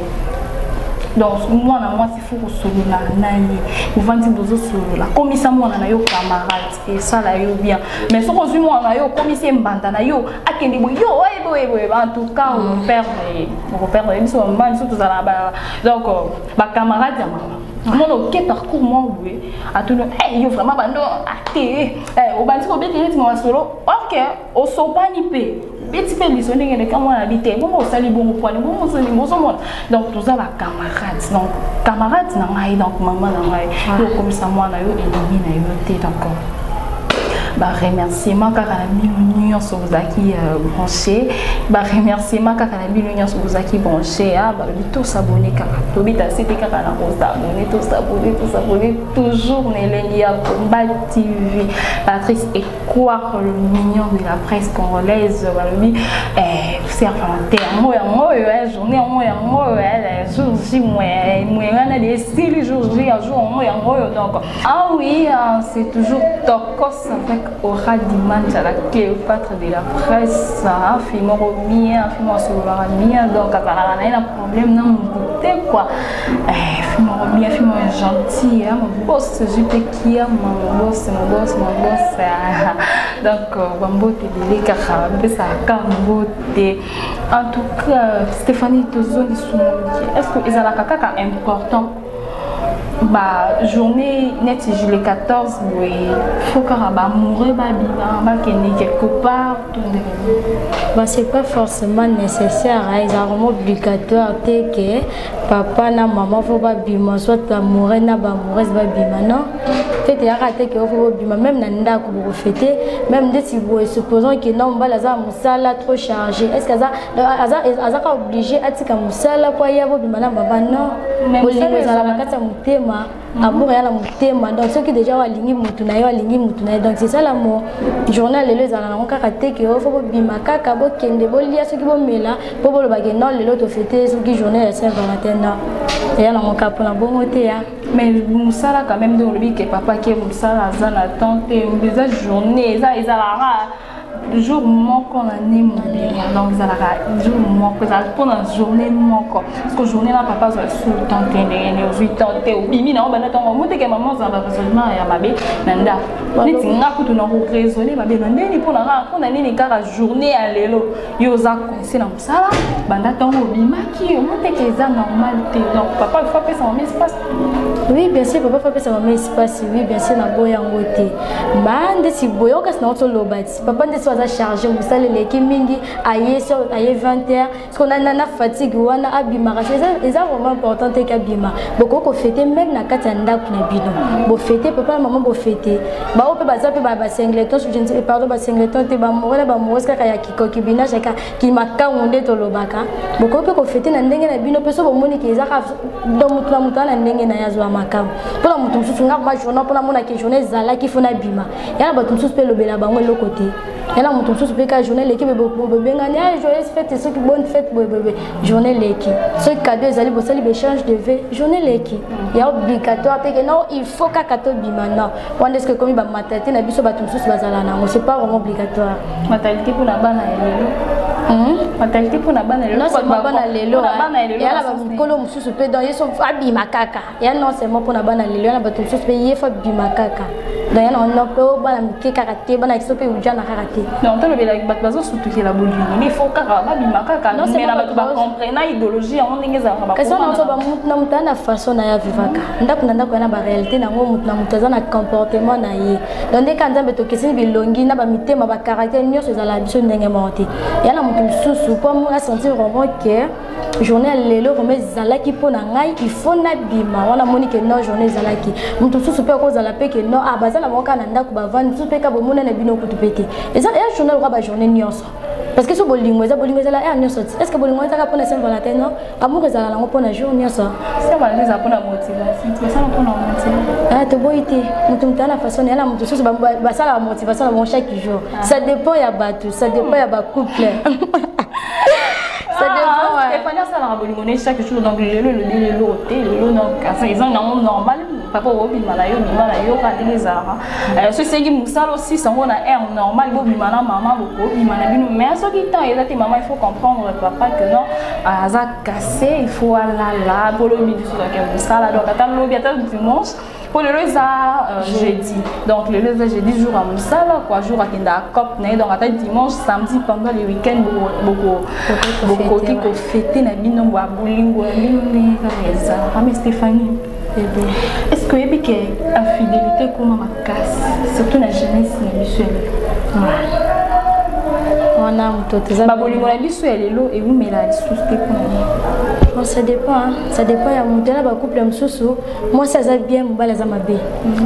donc moi c'est fou solo la nani vous vendez bozo solo la comme ça moi na yo camarade et ça là yo bien mais ce qu'on dit moi na yo comme c'est mbanda na yo akende yo en tout cas mon père ils sont mal surtout dans la donc ba camarade ya mama mon ok parcours moi oui à tout eh yo vraiment bando até au bandi ko beti mo solo ok au sopani pe beti pe lisonné ngene kama na bité bon au sali bon point bon au sali bon donc tout ça ba camarade donc camarade na ngai donc maman na ngai yo comme ça moi na yo ennemi na yo té d'accord bah remerciement car la million sur vous qui branché bah remerciement car la million sur vous qui branché ah bah tout s'abonner car to bita c'était car la s'abonner toujours Nélénie à Combat TV Patrice et quoi le mignon de la presse congolaise bah lui c'est volontaire moi journée moi jour J moi on a des 6 jours J un jour moi donc ah oui c'est toujours tokos avec Aura Dimanche à la Cléopâtre de la presse, film bien, film sur bien, donc à un problème non goûté quoi. Film bien, film gentil, mon boss, JP mon boss, donc Bambo Télé Kara, ça Kamboté. En tout cas, Stéphanie Tozoni est-ce que ils ont la caca important? Bah journée net juillet 14 oui faut qu'on mourir bah quelque part bah c'est pas forcément nécessaire ils sont vraiment obligatoire que papa na maman faut pas bima soit mourir na ba mourir ba bima non fête ya raté que faut bima même na ndako pour fêter même dès si vous supposons que non ba la za musala trop chargé est-ce que ça azaka obligé atika musala kwa yabo bima na baba non bolingo za la kata mutema amour ya la mutema donc ceux qui déjà walingi mutu na yo walingi mutu na donc c'est ça la mo journal lelo za na kaka te que faut bima kaka bo kende bo lia ceux qui bo mela po bo lo ba non lelo to fêter ceux qui journée la Saint-Valentin non et ya na mon cap na bon côté ya mais musala quand même dans le que papa qui musala za na tante des journée ça ils a jour manquant l'année mon bien donc ça la jour manquant ça pendant la journée manquant parce que journée là papa soit sous tante énergie tante au bimi na on va attendre monter que maman ça va raisonnement ya mabe nanda ni tinga kutu na raisonner mabe nanda ni pour na ni car journée à lelo yo za conseil na musala banda tango bima qui monter que ça normal donc papa il faut que ça me espace oui bien sûr papa faut que ça me espace oui bien sûr na boya ngote bande si boyo ka na to lobati papa soit chargé vous savez l'équipe mingi aïe 20h ce qu'on a na fatigue ou na abima c'est ça vraiment important que abima beaucoup ko fêter même na katanda na bino bo fêter papa maman bo fêter ba o pe ba za pe ba singleton je ne sais pardon ba singleton te ba mora kaka ya kikoki bina jaka ki makangonde to lobaka beaucoup pe ko fêter na ndenge na bino pe so bo moni ki za ka do mutu na ndenge na yazwa makam pour la mutu susu nga ma journée pour la mona ki journée zala ki fona bima ya ba mutu pe lobela bango le côté et là mon tour sur la journée l'équipe bébé joyeuse fête ceux qui bonne fête bébé journée l'équipe ceux cadeaux ils allaient bosser l'échange de vœux journée l'équipe il y a obligatoire que non il faut qu'à cadeau bimana on est-ce que comme il va maternité na biso ba tout sous bazala na c'est pas vraiment obligatoire maternité pour la bana lelo maternité pour la bana lelo non c'est pas bana lelo il y a la kolo mususu pe dans ils sont abima kaka il y a non c'est moi pour la bana lelo il y a ba tout sous pe il faut bima kaka donc il y a on peut bana mike karaté bana kisope ujana karaté non on t'a le bat bazo surtout que la bolingo mais faut kaka ba bima kaka non mais na ba comprendre idéologie on ndenge za ba kasi on ba mutu na mutu na façon na ya vivaka ndako na ba réalité na ngo mutu na mutu za na comportement na ye donc dès quand nzambe to kesini bilongi na ba mitema ba caractère nyonso za la biso ndenge monté ya na mutu susu pour moi sentir vraiment que journée lelo remet zalaki pona ngai il faut na bima wana moni que non journée zalaki mutu susu pe ko zala pe que non ah baza na moka na ndako ba vandi susu pe ka bo mona na bino kutu pete et ça ya journée ba journée nyonso parce que ce bolingo za la ya nyonso est-ce que bolingo za ka pona Saint-Valentin non amour za la ngo pona jour nyonso Saint-Valentin za pona motivation tu ça pona motivation ah to boité mutu mutana façon ya la mutu susu ba ça la motivation mon chaque jour ça dépend ya batu ça dépend ya ba couple ça dépend Stéphanie ça la bolingo chaque jour donc le donc ils ont normal papa obima na yo bima na yo ka telezara so c'est qui musala aussi sango na air normal bobima na maman boko bima na bino mais so qui temps ezati maman il faut comprendre papa que non aza cassé il faut alala pour le midi sur la musala donc attends lobi attends dimanche pour le jeudi donc le jeudi jour à musala quoi jour à kenda cop né donc attends dimanche samedi pendant le week-end beaucoup qui ko fêter na bino ba bolingo bino ne ka mais Stéphanie est-ce que il y a infidélité comme ma casse surtout la jeunesse na biso on a mtoto ba bolingo na biso elelo e umela lisusu pour ça dépend ça dépend ya mutela ba couple msusu moi ça za bien mbala za mabe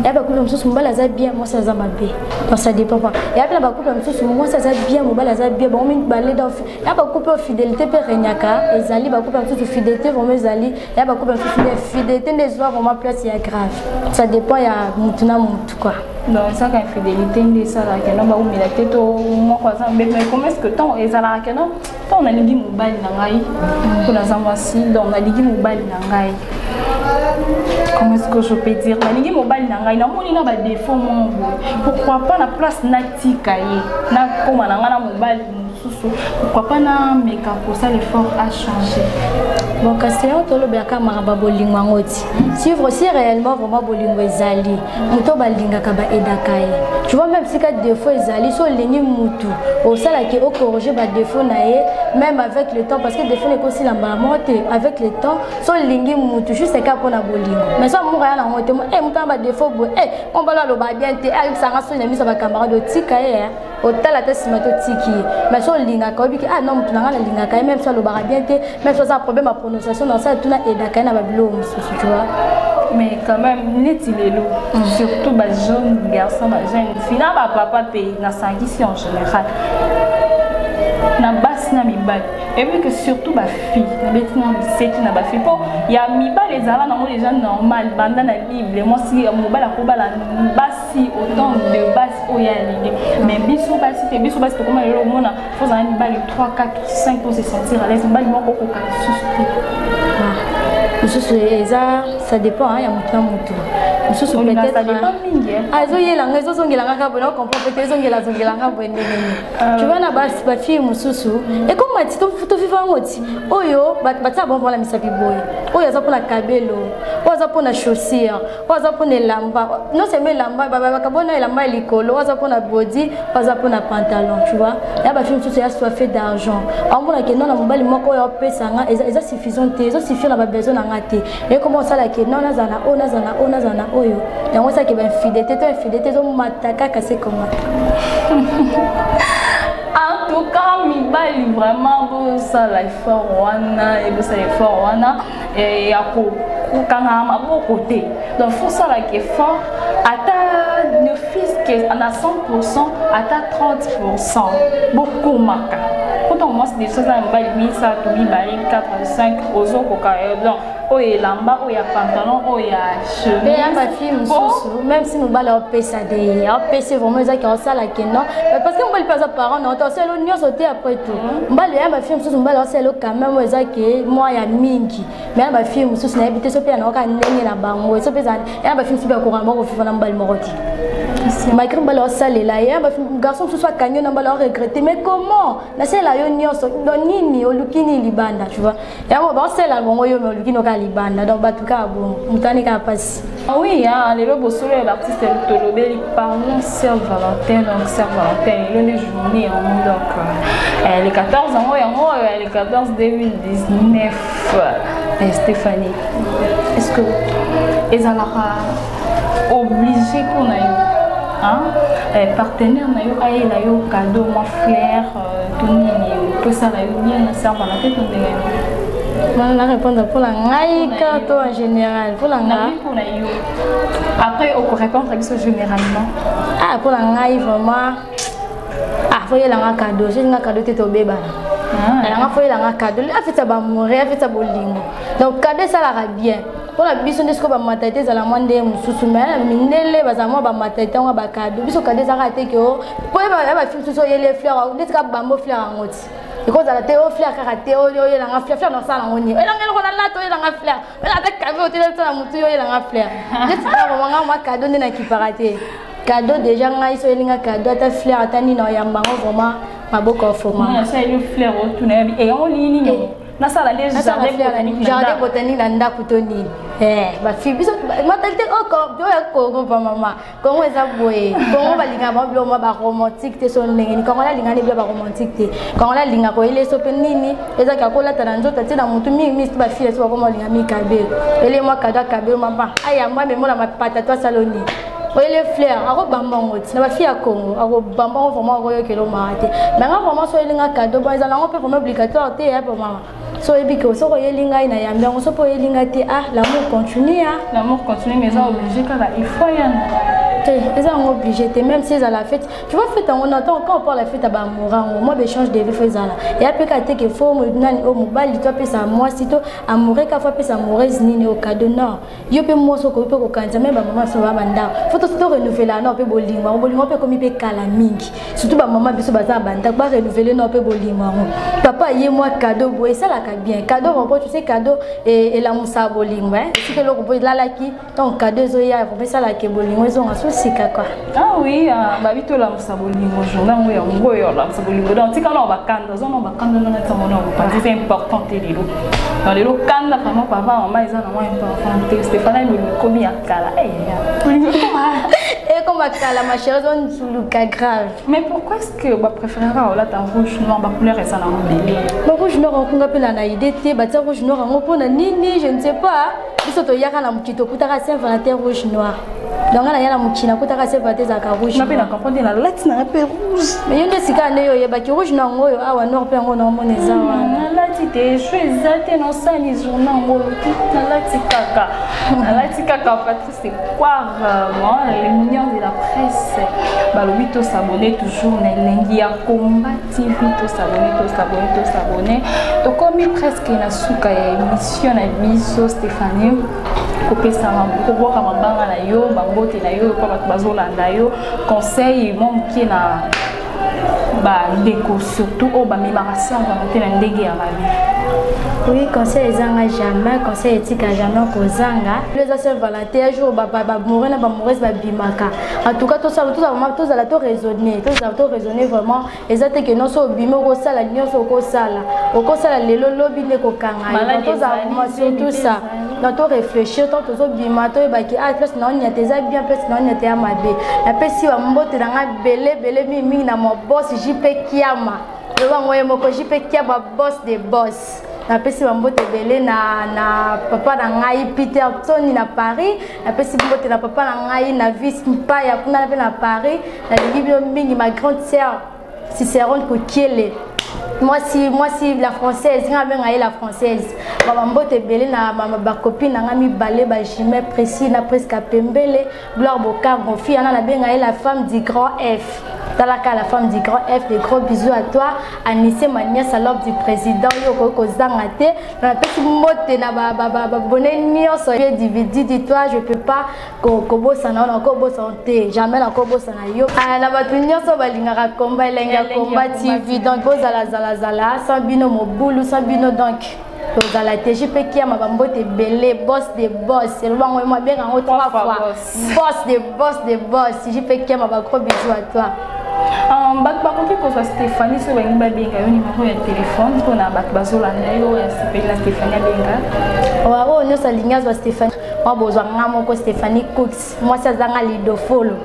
ya ba couple msusu mbala za bien moi ça za mabe donc ça dépend pas ya ba couple msusu moi ça za bien mbala za bien bon min balé dans ya ba couple fidélité pe renyaka ezali ba couple msusu fidélité vraiment ezali ya ba couple msusu fidélité des soirs vraiment place ya grave ça dépend ya mutuna mutu quoi donc ça quand fidélité ndi ça la que non ba umela teto moi quoi ça mais comment est-ce que tant ezala que non tant on a ligi mobile na ngai pour la zamwasi donc on a ligi mobile na ngai comment est-ce que je peux dire na ligi mobile na ngai na moni na ba défaut mon pourquoi pas na place na tikaye na koma na ngana mobile pourquoi pas na meka pour ça l'effort a changé bon Castellan to lo biaka maraba bolingo ngoti suivre si réellement vraiment bolingo ezali muto balinga ka ba edakaye tu vois même si ka défaut ezali so lengi mutu au sala ki o corriger ba défaut nae même avec le temps parce que défaut ne ko si la mamote avec le temps so lengi mutu juste ka pona bolingo mais so mo ya na ngote mo muto ba défaut bo on ba lo ba bien te avec ça ngaso na miso ba camarade tikaye au tala te simato tiki mais so linga ka biki non mutu na linga ka même so lo ba bien te même so ça problème à prononciation dans ça tout na edakaye na ba bilo mususu tu vois mais quand même netilelo surtout ba jeune garçon ba jeune fille na ba papa pays na sangisi en général na bas na mibali et puis que surtout ba fille na betina c'est na ba fille po ya mibali ezala na mo les gens normal banda na bible moi si mobala ko bala basi autant de base o ya ligue mais biso basi to comme le mona faut un mibali 3 4 5 pour se sentir à l'aise mibali moko ko ka susté ça dépend hein, il y a mutu. Mususu peut-être ça dépend mingi. Ah zo yela ngazo zongela ngaka bona comprend peut-être zongela ngaka bonne. Tu vois na ba fille mususu et comme mati to vivre ngoti. Oyo batsa bon la misabi boy. Oyo za pona kabelo, oyo za pona chaussure, oyo za pona lamba. Non c'est mais lamba ba kabona lamba likolo, oyo za pona body, oyo za pona pantalon, tu vois. Ya ba fille mususu ya soit fait d'argent. Amona ke non na mobali moko yo pesa nga eza suffisant te, eza suffisant na ba besoin na ngate. Et comment ça la ke non nazana oyo yango ça ke ba fidélité zo mataka kase comment en tout cas mibali vraiment ça la effort wana et ça effort wana et ya ko kanga maboko te donc faut ça la ke fort ata le fils que en a 100% ata 30% beaucoup maka pourtant moi c'est des choses à mibali 4 5 ozo koka donc oye lamba oya pantalon oya chemise mais ya ba fille mususu même si mobali opesa de opesa vraiment ça qui ça la que non parce que mobali pas parent non to c'est le nyos sauter après tout mobali ya ba fille mususu mobali c'est le quand même ça que moi ya mingi mais ya ba fille mususu na habiter so pe na ka ndenge na bango so pe za ya ba fille mususu ko ramba ko fifa na mobali moroti malgré mobali osalela ya ba garçon mususu akanyo na mobali regretter mais comment na c'est la yo nyos donc nini olukini libanda tu vois ya mo ba c'est la bongo yo mais olukini libanda donc batuka bon mutani ka passe oui hein les bosolo l'artiste Tolobeli parlons Saint-Valentin donc Saint-Valentin l'une des journées en donc les 14 ans les 14 2019 Stéphanie est-ce que ezalaka obligé qu'on a eu hein partenaire na yo ay la yo cadeau mon frère tout nini que ça la yo bien Saint-Valentin tout de on répondre pour la ngaïka en général pour la pour la yo après on peut répondre généralement pour la ngaï vraiment faut y la cadeau j'ai un cadeau tete obeba la faut y la cadeau a fait ça ba mourir a fait ça bolingo donc cadeau ça la bien pour la biso ndesiko ba matete za la mwande mususu mais minele ba za mwa ba matete nga ba cadeau biso cadeau ça raté que po ba film so yele fleur ndesika bambo fleur ngoti because à la théo fleur karaté o yo la fleur fleur dans ça la ngoni et la ngelo na lato yo la fleur mais la ta kabe o tele ça mutu yo la fleur je sais pas comment moi cadeau na ki paraté cadeau déjà ngai so elinga cadeau ta fleur atani na yamba vraiment maboko forma ça ile fleur o tuna et on lini na sala les jardin botanique na ndako toni ba fi biso mentalité encore yo ya ko mama comment ça boye comment ba linga ba bilo ba romantique te so ndenge ni comment la linga ne ba romantique te comment la linga ko ile so pe nini eza ka ko la tana nzota te na mutu mi ba fi so comment linga mi kabe ele moi kada kabe mama aya moi me mola mapata to saloni oui les fleurs ako bambango ti na ba fi ya Congo ako bambango vraiment ko yo kelo marate mais nga vraiment so elinga cadeau ba ezala ngo pe vraiment obligatoire te ya pour mama so ebiko so ko yelinga ina yamba ngo so po yelinga te l'amour continue l'amour continue mais ça obligé kala il faut y en ils sont obligés même si c'est à la fête tu vois fête on attend quand on parle la fête à Bamora moi échange de vie faisant là et après quand que faut me donner au mobile toi peux ça moi si toi amourer quand faut ça amoureuse ni au cadeau non yo peux moi so ko peut ko kanza même maman so ba banda faut to renouveler non peut bolinga peut comme peut kala mingi surtout ba maman biso ba banda ba renouveler non peut bolinga papa yé moi cadeau boy ça la bien cadeau on tu sais cadeau et la musa bolinga si que le ko la la ki ton cadeau zo ya pour ça la ke bolinga zo sika quoi ah oui ba bito la musabolingo journal ngo yo la musabolingo donc tika na bakanda zo na bakanda na tamo na pas c'est important lelo dans lelo kanda vraiment papa maman ils ont important Stéphane il komi akala et comme akala ma chérie on sous le cas grave mais pourquoi est-ce que ba préférer la ta rouge noir ba couleur et ça na mbeli ba rouge noir on nga pela na idée te ba rouge noir ngo pona nini je ne sais pas biso to yaka na mukito kutaka Saint-Valentin rouge noir donc là il y a la mukina kutaka Saint-Valentin za ka rouge na pe na comprendre la lettre na pe rouge mais yende sika ne yo yeba ki rouge na ngoyo awa noir pe ngo na moneza wana la ti te choisate no sani journal ngo na la ti kaka Patrice c'est quoi vraiment les millions de la presse balobi to s'abonner toujours na lengi ya combat TV to s'abonner to komi presque na suka ya émission na biso Stéphanie kopesa koboka mabanga na yo bangote na yo pa bato bazolanda yo conseil moke na ba ndeko surtout o ba mimaka Saint-Valentin na ndenge ya mabi. Oui, conseil ezanga jamais, conseil éthique jamais kozanga. Les Saint-Valentin un jour ba mourir na ba mourir ba bimaka. En tout cas tout ça la to raisonner vraiment exacte que non so bimo ko sala nyonso ko sala lelo lobi ne ko kanga. Tout ça surtout ça. Dans to réfléchir tant to bima to ba ki place non nya teza bien place non nya te amabe. La pesi wa mbote na belé mimi na mo boss JP Kiama. Le wangoye moko JP Kiama boss des boss. Na pesi mbote belé na papa na ngai Peter Tony na Paris. Na pesi mbote na papa na ngai na vis mpaya kuna na Paris. Na libio mingi ma grande sœur Cicéron Kokiele. Moi si la française, la française. Maman mbote belé na ma copine na ngami balé ba jimé précis na presque pembele gloire boka fille na benga la femme du grand F. Talaka la femme du grand F, des gros bisous à toi. Anissé ma nièce salope du président Yoko Kozangate. Na petit mbote na bonne nyonso bien dividu dis-toi je peux pas kobo sana na kobo santé jamais na kobo sana yo. Na batu nyonso balingaka komba elenga komba TV donc zala sans bino mobulu sans bino donc la TGP qui a ma bambote belé boss des boss c'est le bon moi bien en 3 fois boss des boss TGP qui a ma gros bisous à toi bakoki kozwa Stéphanie so bangi babenga yo numéro ya téléphone mpona bato bazolanda yo ya sepeli na Stéphanie abenga oyo nyonso alingi azwa Stéphanie mwa bozwa nga moko Stéphanie Cooks mwasi azanga lidofolo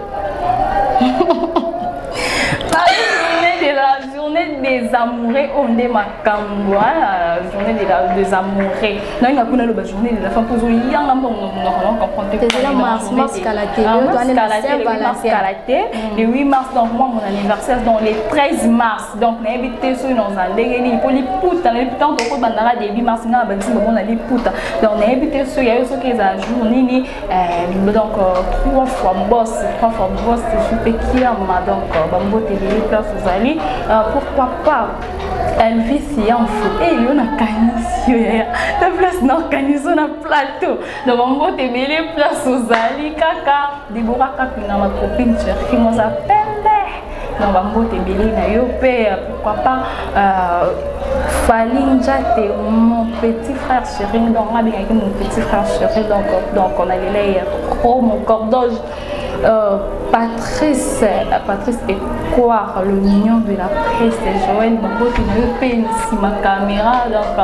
la journée des amoureux on est makambo la journée des amoureux na ina kuna la journée de la femme pour yanga mbongo normalement comprendre que mars kalaté le 8 mars donc moi mon anniversaire dans les 13 mars donc na invité sur dans un ndengeni pour les puta les puta donc ko bandara début mars na ba nsi bon na les puta donc na invité sur ya yo so que za journée ni donc 3 fois boss je peux qui ma donc ba mbote les places zali pourquoi pas Elvis Yanfo et il y a canisio la place non caniso na plateau donc on va te mêler place aux ali kaka Deborah Kapina ma copine chérie moi ça pembe donc bambote ebele na yo pe pourquoi pas Falinja t'es mon petit frère chéri donc on a bien mon petit frère chéri donc on a les trop mon cordoge Patrice et quoi le mignon de la presse Joël Bango qui ne peut pas ma caméra donc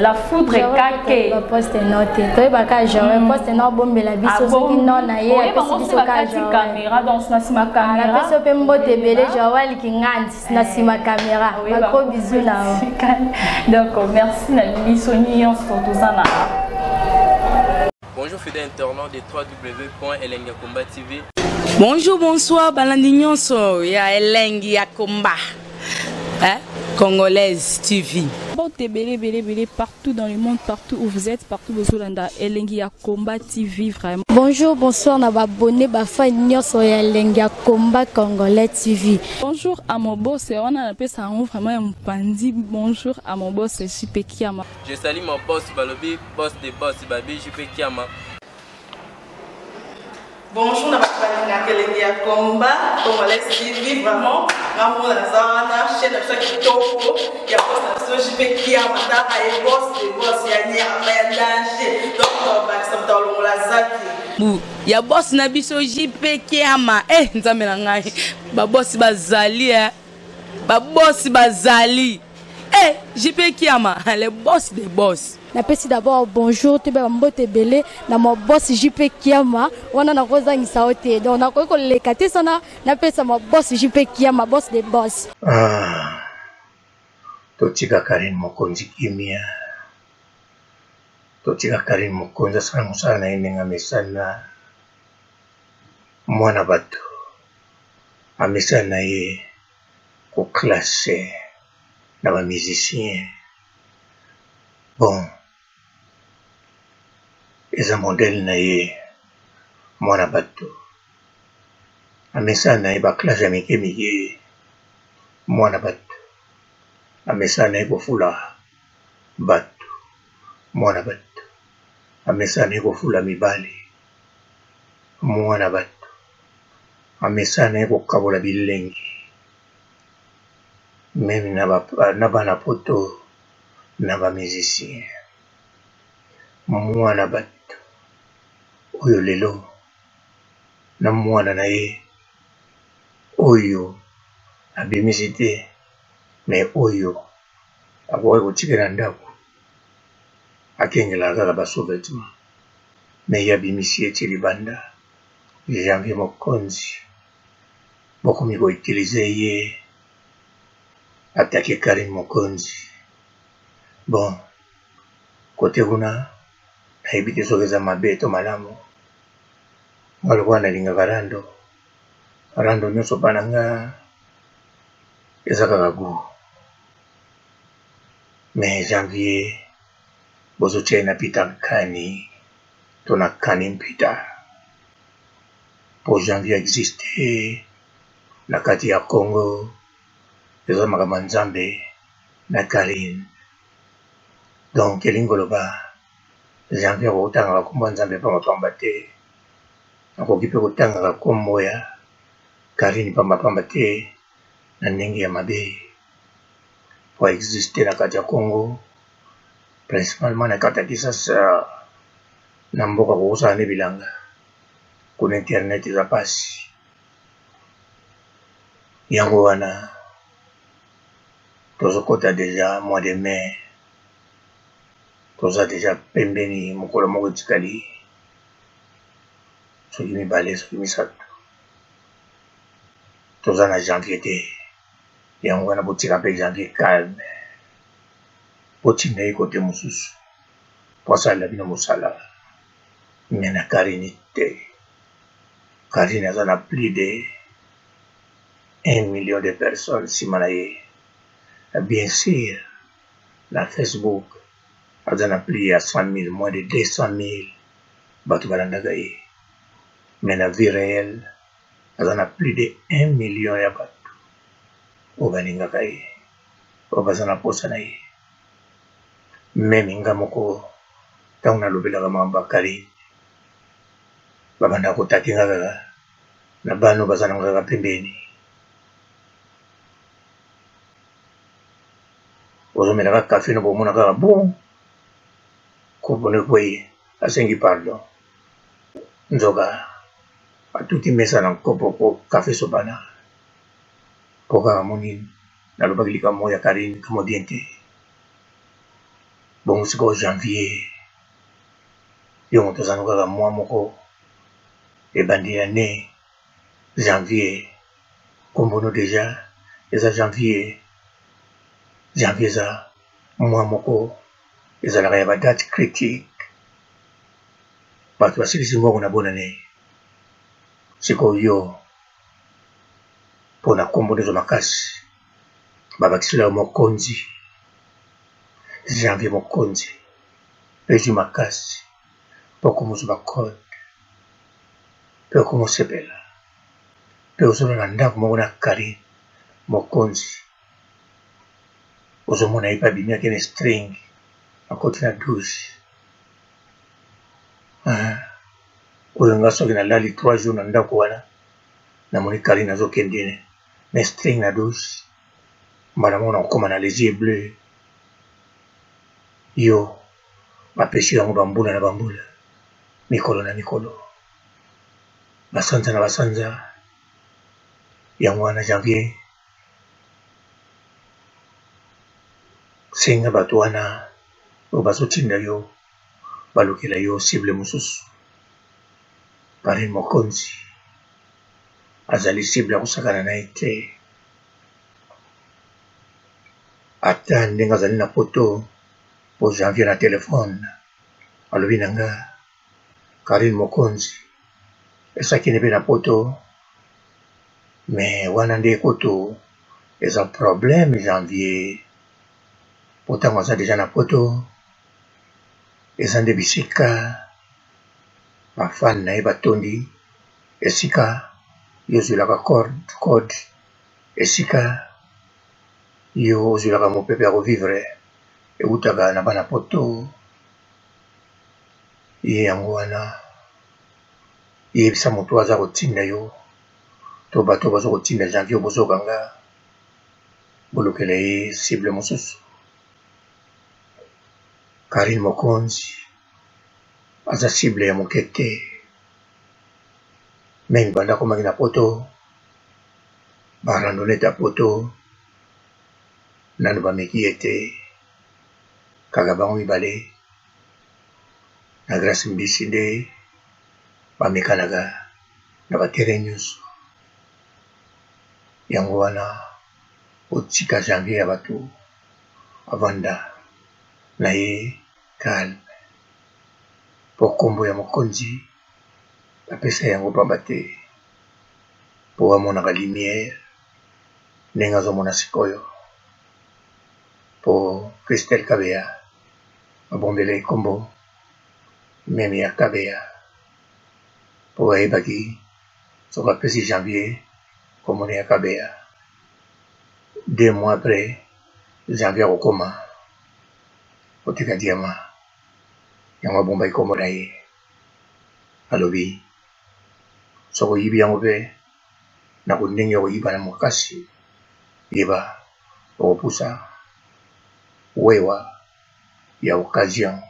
la foudre est caquée la poste est notée toi baka Joël poste non bombe la biso ce qui non na ye biso ka caméra donc na sima caméra la biso pe mbote belé Joël qui ngandi na sima caméra ba gros bisous là donc merci na biso nyon surtout ça na. Bonjour fidèles internautes de www.elengiakomba TV. Bonjour, bonsoir, Balandi Nyonso, ya Elengi Akomba, Congolaise TV. Bon, t'es belé partout dans le monde, partout où vous êtes, partout où vous êtes, Elengi Akomba TV, vraiment. Bonjour, bonsoir, na abonné, fan Nyonso, ya Elengi Akomba Congolais TV. Bonjour à mon boss, on a appelé ça vraiment un pandi. Bonjour à mon boss, JP Kiama. Je salue mon boss Balobi, boss des boss Babi, JP Kiama. Bonjour, na Elengi Akomba Congolais TV, vraiment. Maman la zana, chaîne de chaque topo, il y a boss de JP Kiama, et boss des boss, il y a un danger. Donc, on va s'entendre la zaki. Ya boss na biso JP Kiama nzambe na ngai ba boss bazali ba boss bazali JP Kiama le boss des boss. Na pesi d'abord bonjour te ba mbote belé na mo boss JP Kiama wana na kozangisa ote donc na ko lekate sana na pesa mo boss JP Kiama boss des boss. Totika Karin Mokonzi kimia totika Karin Mokonzi sana musana inenga mesana mwana bato amesana ye ko classe na ba musicien bon eza modèle na ye mwana bato amesana ye ba classe ya mike mwana bato amesana ye kofula bato mwana bato amesana ye kofula mibali mwana bato amesana ye kokabola bilengi meme na bana poto na ba musicien mwana bato oyo lelo na mwana na ye oyo abimisi te me oyo akoki kotikela ndako akengela kaka basouvetement me ye abimisi eti libanda janvier mokonzi bokomi koutilize ye atake Karin Mokonzi bon kote kuna nayebi te soki eza mabe to malamu nga lokola nalingaka rando nyonso mpa na nga eza kaka gu me janvier bozotia ye na pita nkani to na kani mpita po janvier existe na kati ya Congo eza makambo ya Nzambe na Karin donc elingi koloba janvier akokotangaka kombo ya Nzambe pambapamba te akoki mpe kotangaka kombo ya Karin pambapamba te na ndenge ya mabe po existe na kati ya Congo principalement na kati ya Kisasa na mboka kokosala ne bilanga kuna internet eza pasi yango wana tozokota deja mois de mai toza deja pembeni mokolo moko etikali soki mibale soki misato toza na janvier te yango wana botika mpe janvier calme botinda ye kote mosusu po asalela bino mosala me na Karin te. Karin aza na plus de 1 million de personnes nsima na ye. Bien sûr, na Facebook aza na plus ya 100 000, moins de 200 000 bato balandaka ye. Mais na vie réelle aza na plus de 1 million ya bato oyo balingaka ye oyo baza na posa na ye. Meme nga moko ntango nalobelaka makambo ya Karin babanda kotake nga kaka na bano baza nango kaka pembeni ozomelaka café no bomona kaka bon kopone kweye asengi pardon nzoka atuti mesa na nkopo po café sobana po kaka monini nalobaki likambo ya Karine kamo bien te bongo sikoyo janvier yo moto ozana kaka mwa moko ebandi ya ne janvier kombono deja eza janvier eza mwa moko ezalaka ya badate critique bato basilisi mbongo na bonane sikoyo yo mpo na kombo nezo makasi babakisela yo mokonzi janvier mokonzi reji makasi mpo komozwa bakode mpe komosepela mpe ozolala ndako moko na Karine mokonzi ozomona ye mpe abimiaki na string akoti na douche oyo nga soki nalali 3 jours na ndako wana namoni Karine azokende na string na douche mbala moko na kokoma na les yeux bleus yo bapesi yango bambula na bambula mikolo na mikolo basanza na basanza yango wana janvier senga bato wana oyo bazotinda yo balukela yo cible mosusu Karine mokonzi azali cible ya kosakana na ye te ata ndenge azali na poto po janvier na telefone alobi na nga Karine mokonzi esakini mpe na poto me wana nde koto eza problème janvier po ntango aza deja na poto eza nde bisika bafane na ye batondi esika yo ozwilaka code esika yo ozwilaka mopepe ya kovivre eutaka na bana poto ye yango wana yebisa moto aza kotinda yo to bato baza kotinda janvier bozokanga bolokela ye cible mosusu Karine mokonzi aza cible ya moke te meme banda komaki na poto barandonete ya poto nano bameki ye te kaka bango mibale na Grace Mbisi nde bamekanaka na baterrain nyonso yango wana otika janvier ya bato avanda na ye calme po kombo ya mokonzi bapesa yango pamba te po amonaka lumière ndenge azomona sikoyo po Christelle Kabeya babombela ye kombo meme ya Kabeya po ayebaki soki apesi janvier komona ya Kabeya 2 mois après janvier akokoma kotika diama yango abombaki kombo na ye alobi soki oyibi yango mpe na kondenge ya koyiba na makasi yeba okopusa wewa ya occasion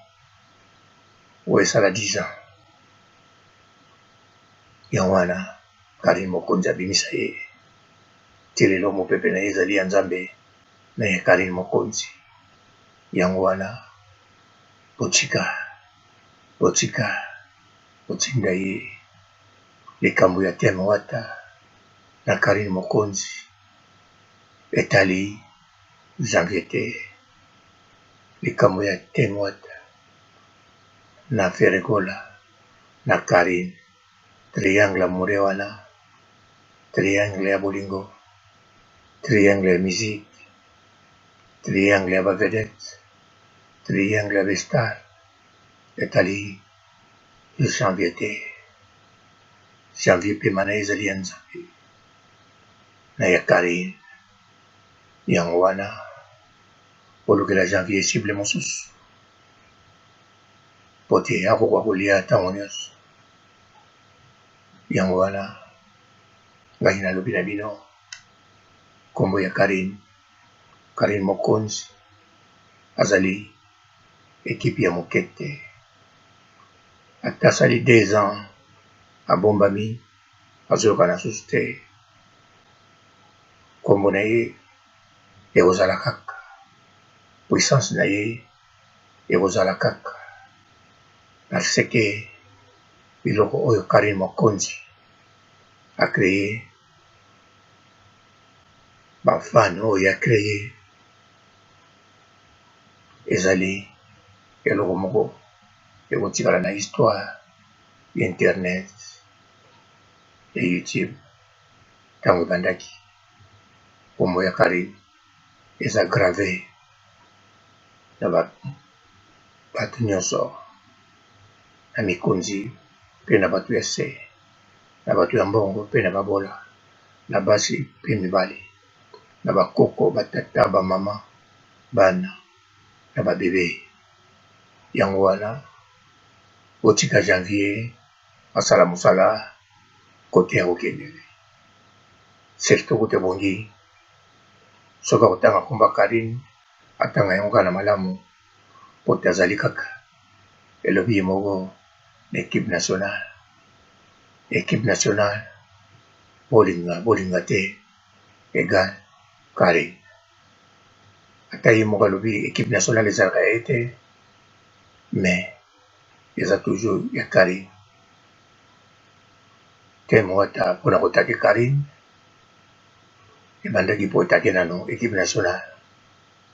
oyo esala 10 ans yango wana Karine mokonzi abimisa ye ti lelo mopepe na ye ezali ya nzambe na ye Karine mokonzi yango wana botinda ye likambo ya teme wata na Karine mokonzi etali janvier te likambo ya teme wata na Feregola na Karine triangle amoureux wana triangle ya bolingo triangle ya musique triangle ya bavedette triangle ya bestar etali janvier te janvier mpe mana ezali ya nzambe na ya Karine yango wana olukela janvier cible mosusu po te akoka kolia ntango nyonso yango wana ngai nalobi na bino kombo ya Karine mokonzi azali équipe ya mokete ata sali 2 ans abombami azoyoka na susu te kombo na ye ekozala kaka puissance na ye ekozala kaka parce que biloko oyo Karine Mokonzi acréé bafane oyo acréé ezali eloko moko ekotikala na histoire ya internet ya YouTube ntango ebandaki kombo ya Karine eza gravé na bato nyonso na mikonzi mpe na bato ya se na bato ya mbongo mpe na babola na basi mpe mibali na bakoko batata bamama bana na babebe yango wana otika janvier asala mosala kote ya kokendele surtout kote bongi soki akotanga komba Karine atanga yango kaka na malamu po te azali kaka elobi ye moko na équipe nationale bolinga te egal Karine ata ye moko alobi équipe nationale ezalaka ye te mais eza toujours ya Karine te mo ata mpona kotake Karine ebandaki po etake nano équipe nationale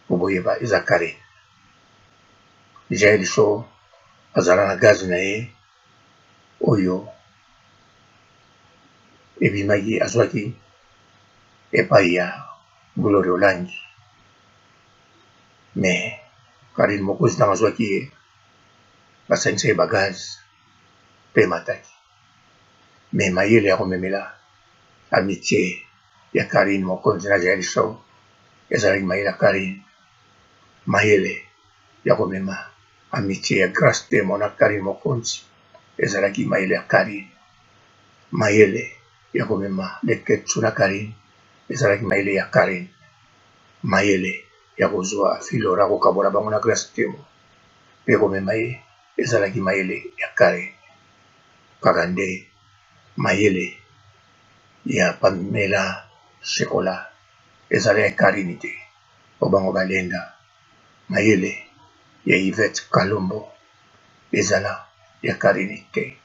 po boyeba eza Karine Jael Sow azala na gaz na ye oyo ebimaki azwaki epai ya Glory Olangi mais Karine Mokonzi ntango azwaki ye basangisa ye bagaz mpe mataki mais mayele ya komemela amitié ya Karine Mokonzi na Jael Sow ezalaki mayele ya Karine mayele ya komema amitié ya Grace Temo na Karine Mokonzi ezalaki mayele ya Karine mayele ya komema Leketsu na Karine ezalaki mayele ya Karine mayele ya kozwa Filora kokabola bango na Grace Temo mpe komema ye ezalaki mayele ya Karine kaka nde mayele ya Pamela Shekola ezala ya Karine te po bango balenda mayele ya Yvette Kalombo ezala ya Karine te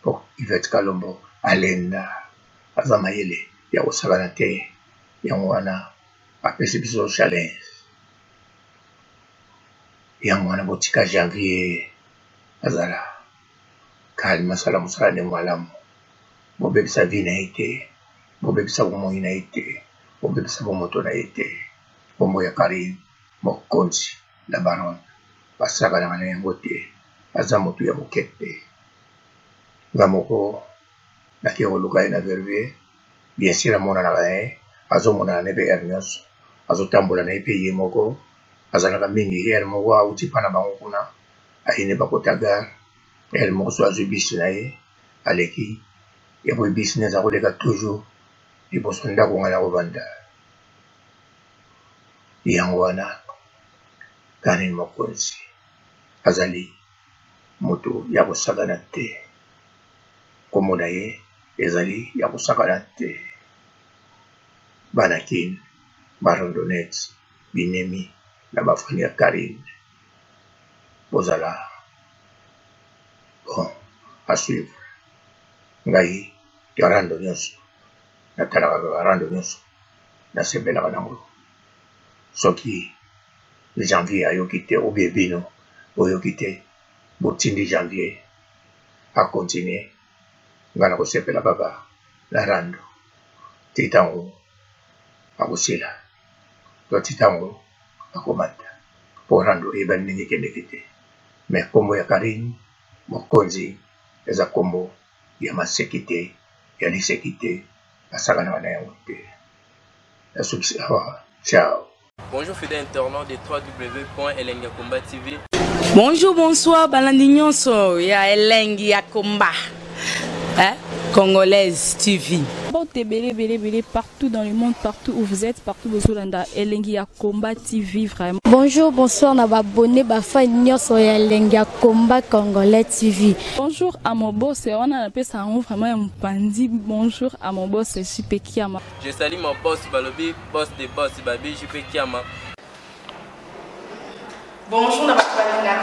po Yvette Kalombo alenda aza mayele ya kosakana te yango wana apesi biso challenge yango wana botika janvier azala kalme asala mosala ndenge malamu bobebisa vi na ye te bobebisa bomoi na ye te bobebisa bomoto na ye te kombo ya Karine Mokonzi la baronne basakanaka na yango te aza motu ya mokete nga moko nake koluka ye na vervier bien sûr amonanaka na ye azomonana ne mpe ere nyonso azotambola na ye mpe ye moko azalaka mingi ere moko auti mpa na bango kuna ayine bakota gare ere moko so azwi bisi na ye aleki epo bisi ne eza koleka toujours liboso ndako ngai na kovanda yango wana Karine Mokonzi azali moto ya kosakana te kombo na ye ezali ya kosakana te bana kine barondonete binemi na bafani ya Karine bozala bon à suivre ngai ya rando nyonso natalaka rando nyonso nasepelaka nango soki janvier ayoki te obie bino boyoki te botindi janvier akontinue nga na kosepela kaka na rando ti ntango akosila to ti ntango akomata mpo rando eyeba ndenge ekendeki te me kombo ya Karine Mokonzi eza kombo ya maseki te ya liseki te asakanaka na yango te nasukisi awa ciao. Bonjour fidèles internautes de www.elengiakomba TV. Bonjour, bonsoir, balandi nyonso ya Elengi ya Komba. Congolaise TV. Bon, t'es belé partout dans le monde, partout où vous êtes, partout où vous êtes, Elengia Combat TV vraiment. Bonjour, bonsoir, na abonné bafa nyonso ya Elengia Combat Congolais TV. Bonjour à mon boss, on a appelé ça vraiment un pandi. Bonjour à mon boss, JP Kiama. Je salue mon boss Balobi, boss des boss Babi, JP Kiama. Bonjour, na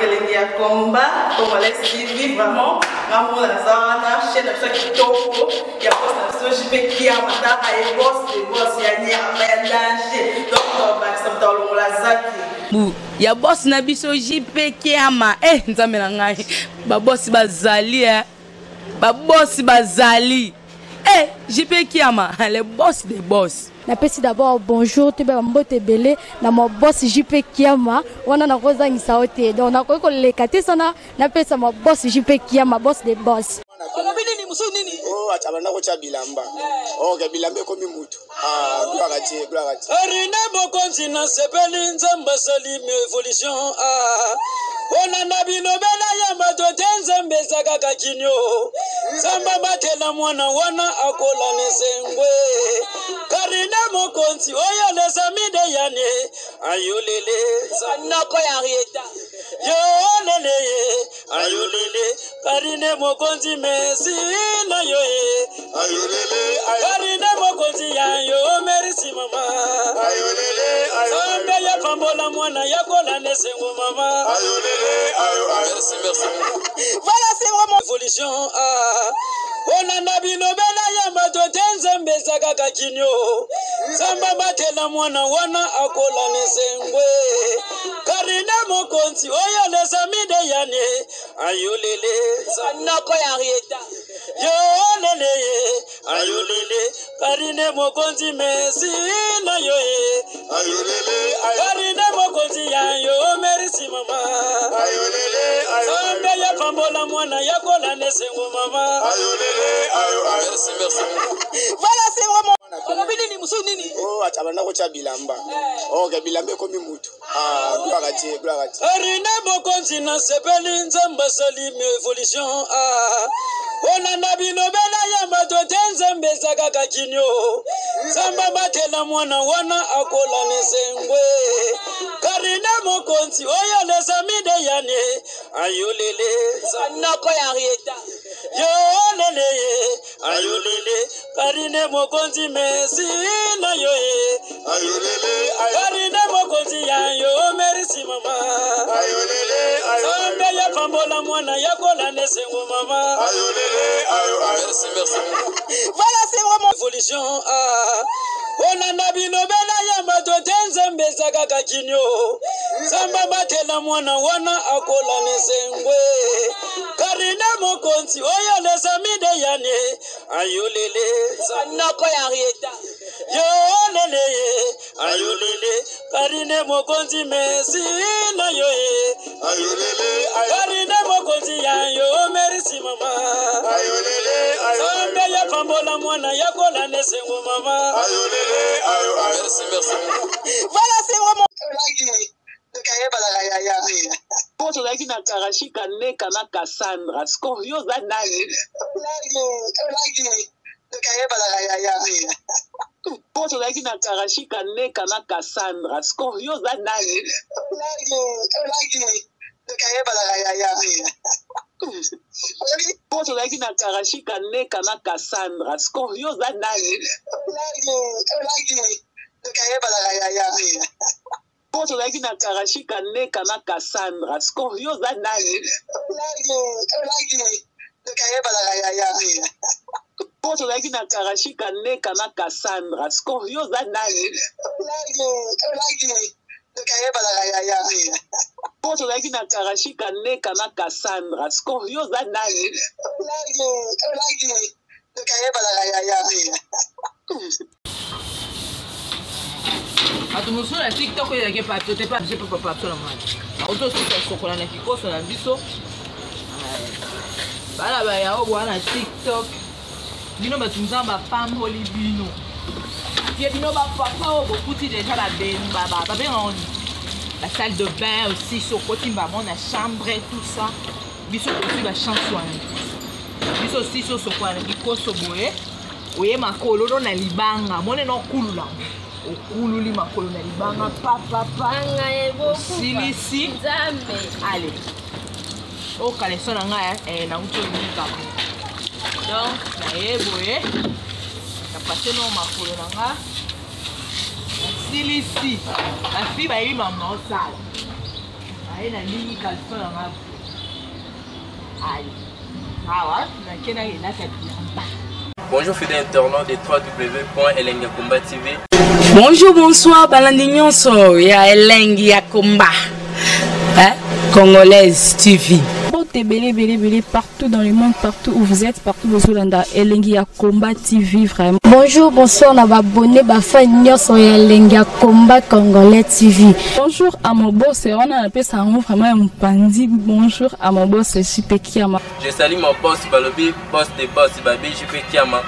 Elengia Combat Congolais TV vraiment. Maman la zana, chaîne de chaque kitoko, il y a boss na JP Kiama, ta et boss des boss, il y a un danger. Donc on va se mettre dans la zaki. Ya boss na biso JP Kiama. Nzambe na ngai. Ba boss bazali Ba boss bazali. JP Kiama, le boss des boss. Napesi d'abord bonjour, tu peux mbote belé na mon boss JP Kiama. Wana na koza ngisaote. Donc na ko lekate sana napesa mon boss JP Kiama, boss des boss. Oh, atabana ko cha bilamba. Oh, ke bilambe ko mimutu. Glagati. Arina bokonzi na sepeli nzamba salime evolution. Ona nabino bela ya matote nzambe zakaka kinyo. Zamba batela mwana wana akola nesengwe. Karina mokonzi oyo lesamide yane. Ayolele zanako ya rieta. Yo lele ayolele Karine mokonzi mesi na yo ayolele Karine mokonzi ya yo merci mama ayolele Zambe ya pambola mwana ya kola nesengo mama ayolele merci voilà c'est vraiment évolution ona nabino bela ya matote nzambe zakaka kinyo Zamba batela mwana wana akola nesengwe Karine mokonzi oyo lesamide yane ayolele zanako ya rieta yo lele ayolele Karine mokonzi mesi na yo ayolele Karine mokonzi ya yo merci mama ayolele Zambe ya pambola mwana ya kola nesengo mama ayolele merci voilà c'est vraiment Oh, atabana ko cha bilamba. Oh, ke bilambe ko mimutu. Glagati. Arina bokonzi na sepeli nzamba salime evolution. Ona nabino bela ya matote nzambe zakaka kinyo. Zamba batela mwana wana akola nesengwe. Karina mokonzi oyo lesamide yane. Ayolele zanako ya rieta. Yo lele ayolele Karine mokonzi mesi na yo ayolele Karine mokonzi ya yo merci mama ayolele Zambe ya pambola mwana ya kola nesengo mama ayolele merci voilà c'est vraiment évolution ona nabino bela ya matote nzambe zakaka kinyo Zamba batela mwana wana akola nesengwe Karine mokonzi oyo lesamide yane ayolele zanako ya rieta yo lele ayolele Karine mokonzi mesi na yo ayolele Karine mokonzi ya yo merci mama ayolele Zambe ya pambola mwana ya kola nesengo mama ayolele merci voilà c'est vraiment Poto lagi na karashika neka na Cassandra Scorio za nani Poto lagi na karashika neka na Cassandra Scorio za nani Poto lagi na karashika neka na Cassandra Scorio za nani Poto lagi na karashika neka na Cassandra Scorio za nani Poto lagi na karashika neka na Cassandra Scorio za nani Poto lagi na karashika neka na Cassandra Scorio za nani Atumusu na TikTok ya ke pato te pa je pa so na mwana. Auto sokola na kikoso na biso. Bala ba ya obo na TikTok. Bino batunza ba femme holi bino. Tie bino ba papa obo kuti déjà la ben baba. Ba ben on la salle de bain aussi sokoti ba mon na chambre et tout ça. Biso aussi ba chambre soin. biso siso sokola na bikoso boye oye makolo no na libanga mone no kulula okululi makolo na libanga papa silisi Nzambe. allez o kaleso na nga na uto nika donc na yeboye na passe no makolo na nga silisi la fille va y maman sale aye na lingi kaleso na nga allez awa na kena ina ka bilamba. Bonjour fidèles internautes de www.elengiakomba TV. Bonjour, bonsoir, balandi nyonso ya Elengi ya Komba. Congolaise TV. Belé partout dans le monde, partout où vous êtes, partout où vous êtes, Elengi ya Komba TV vraiment. Bonjour, bonsoir, na abonné ba fan nyonso ya Elengi ya Komba Congolais TV. Bonjour à mon boss, on a appelé ça vraiment un pandi. Bonjour à mon boss, JP Kiama. Je salue mon boss Balobi, boss des boss Babi, JP Kiama.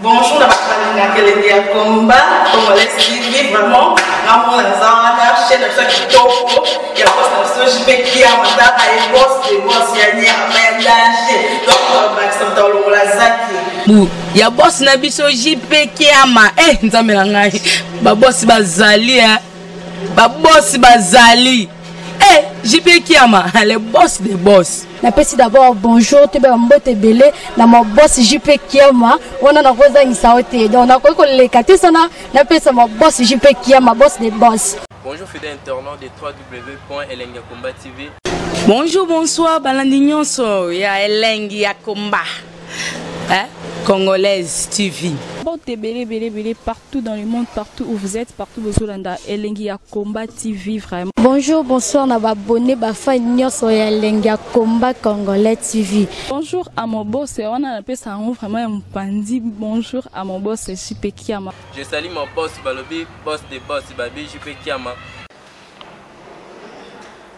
Bonjour, na bakali Elengi ya Komba Congolais TV vraiment. Namo na zana chaîne de chaque kitoko ya boss na JP Kiama ta ay boss des boss ya nya ma danger. Donc ba ça dans la zaki. Ya boss na biso JP Kiama nzambe na ngai ba boss bazali ba boss bazali JP Kiama le boss des boss. Napesi d'abord bonjour te ba mbote belé na mo boss JP Kiama wana na koza ngisaote donc na ko lekate sana napesa mo boss JP Kiama boss des boss. Bonjour fidèles internautes de www.elengiakomba TV. Bonjour, bonsoir, balandi nyonso ya Elengi ya Komba. Congolaise TV. Belé partout dans le monde, partout où vous êtes, partout où vous êtes, Elengi ya Komba TV vraiment. Bonjour, bonsoir, na abonné ba fan nyonso ya Elengi ya Komba Congolais TV. Bonjour à mon boss, on a appelé ça vraiment un pandi. Bonjour à mon boss, JP Kiama. Je salue mon boss Balobi, boss des boss Babi, JP Kiama.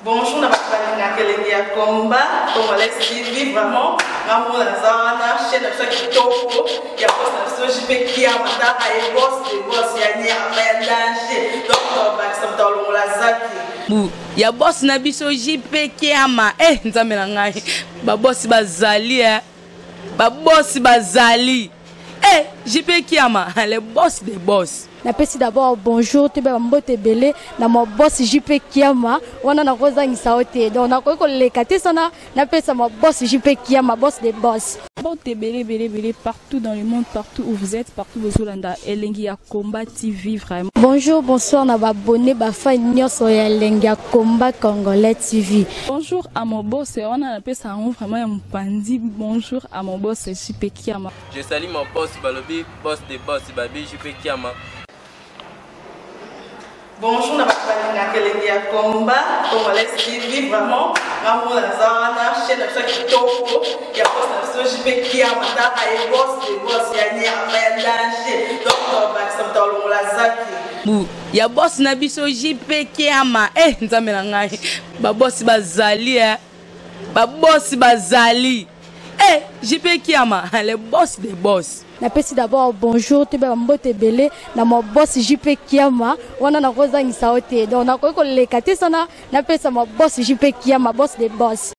Bonjour, na bakali Elengi ya Komba Congolais TV vraiment. Namo na zana chaîne de chaque kitoko ya boss na JP Kiama ta ay boss des boss ya nya ma danger. Donc ba ça dans la zaki. Ya boss na biso JP Kiama nzambe na ngai ba boss bazali ba boss bazali JP Kiama le boss des boss. Napesi d'abord bonjour te ba mbote belé na mo boss JP Kiama wana na koza ngisaote donc na ko lekate sana napesa mo boss JP Kiama boss des boss. Belé partout dans le monde, partout où vous êtes, partout où vous êtes, Elengi ya Komba TV vraiment. Bonjour, bonsoir, na abonné ba fan nyonso ya Elengi ya Komba Congolais TV. Bonjour à mon boss, on a appelé ça vraiment un pandi. Bonjour à mon boss, JP Kiama. Je salue mon boss Balobi, boss des boss Babi, JP Kiama. Bonjour, na bakali Elengi ya Komba Congolais TV vraiment. Namo na zana chaîne de chaque kitoko ya boss na JP Kiama ta ay boss des boss ya nya ma danger. Donc ba ça dans la zaki. Ya boss na biso JP Kiama nzambe na ngai ba boss bazali ba boss bazali JP Kiama le boss des boss. Napesi d'abord bonjour te ba mbote belé na mo boss JP Kiama wana na koza ngisaote donc na ko lekate sana napesa mo boss JP Kiama boss des boss.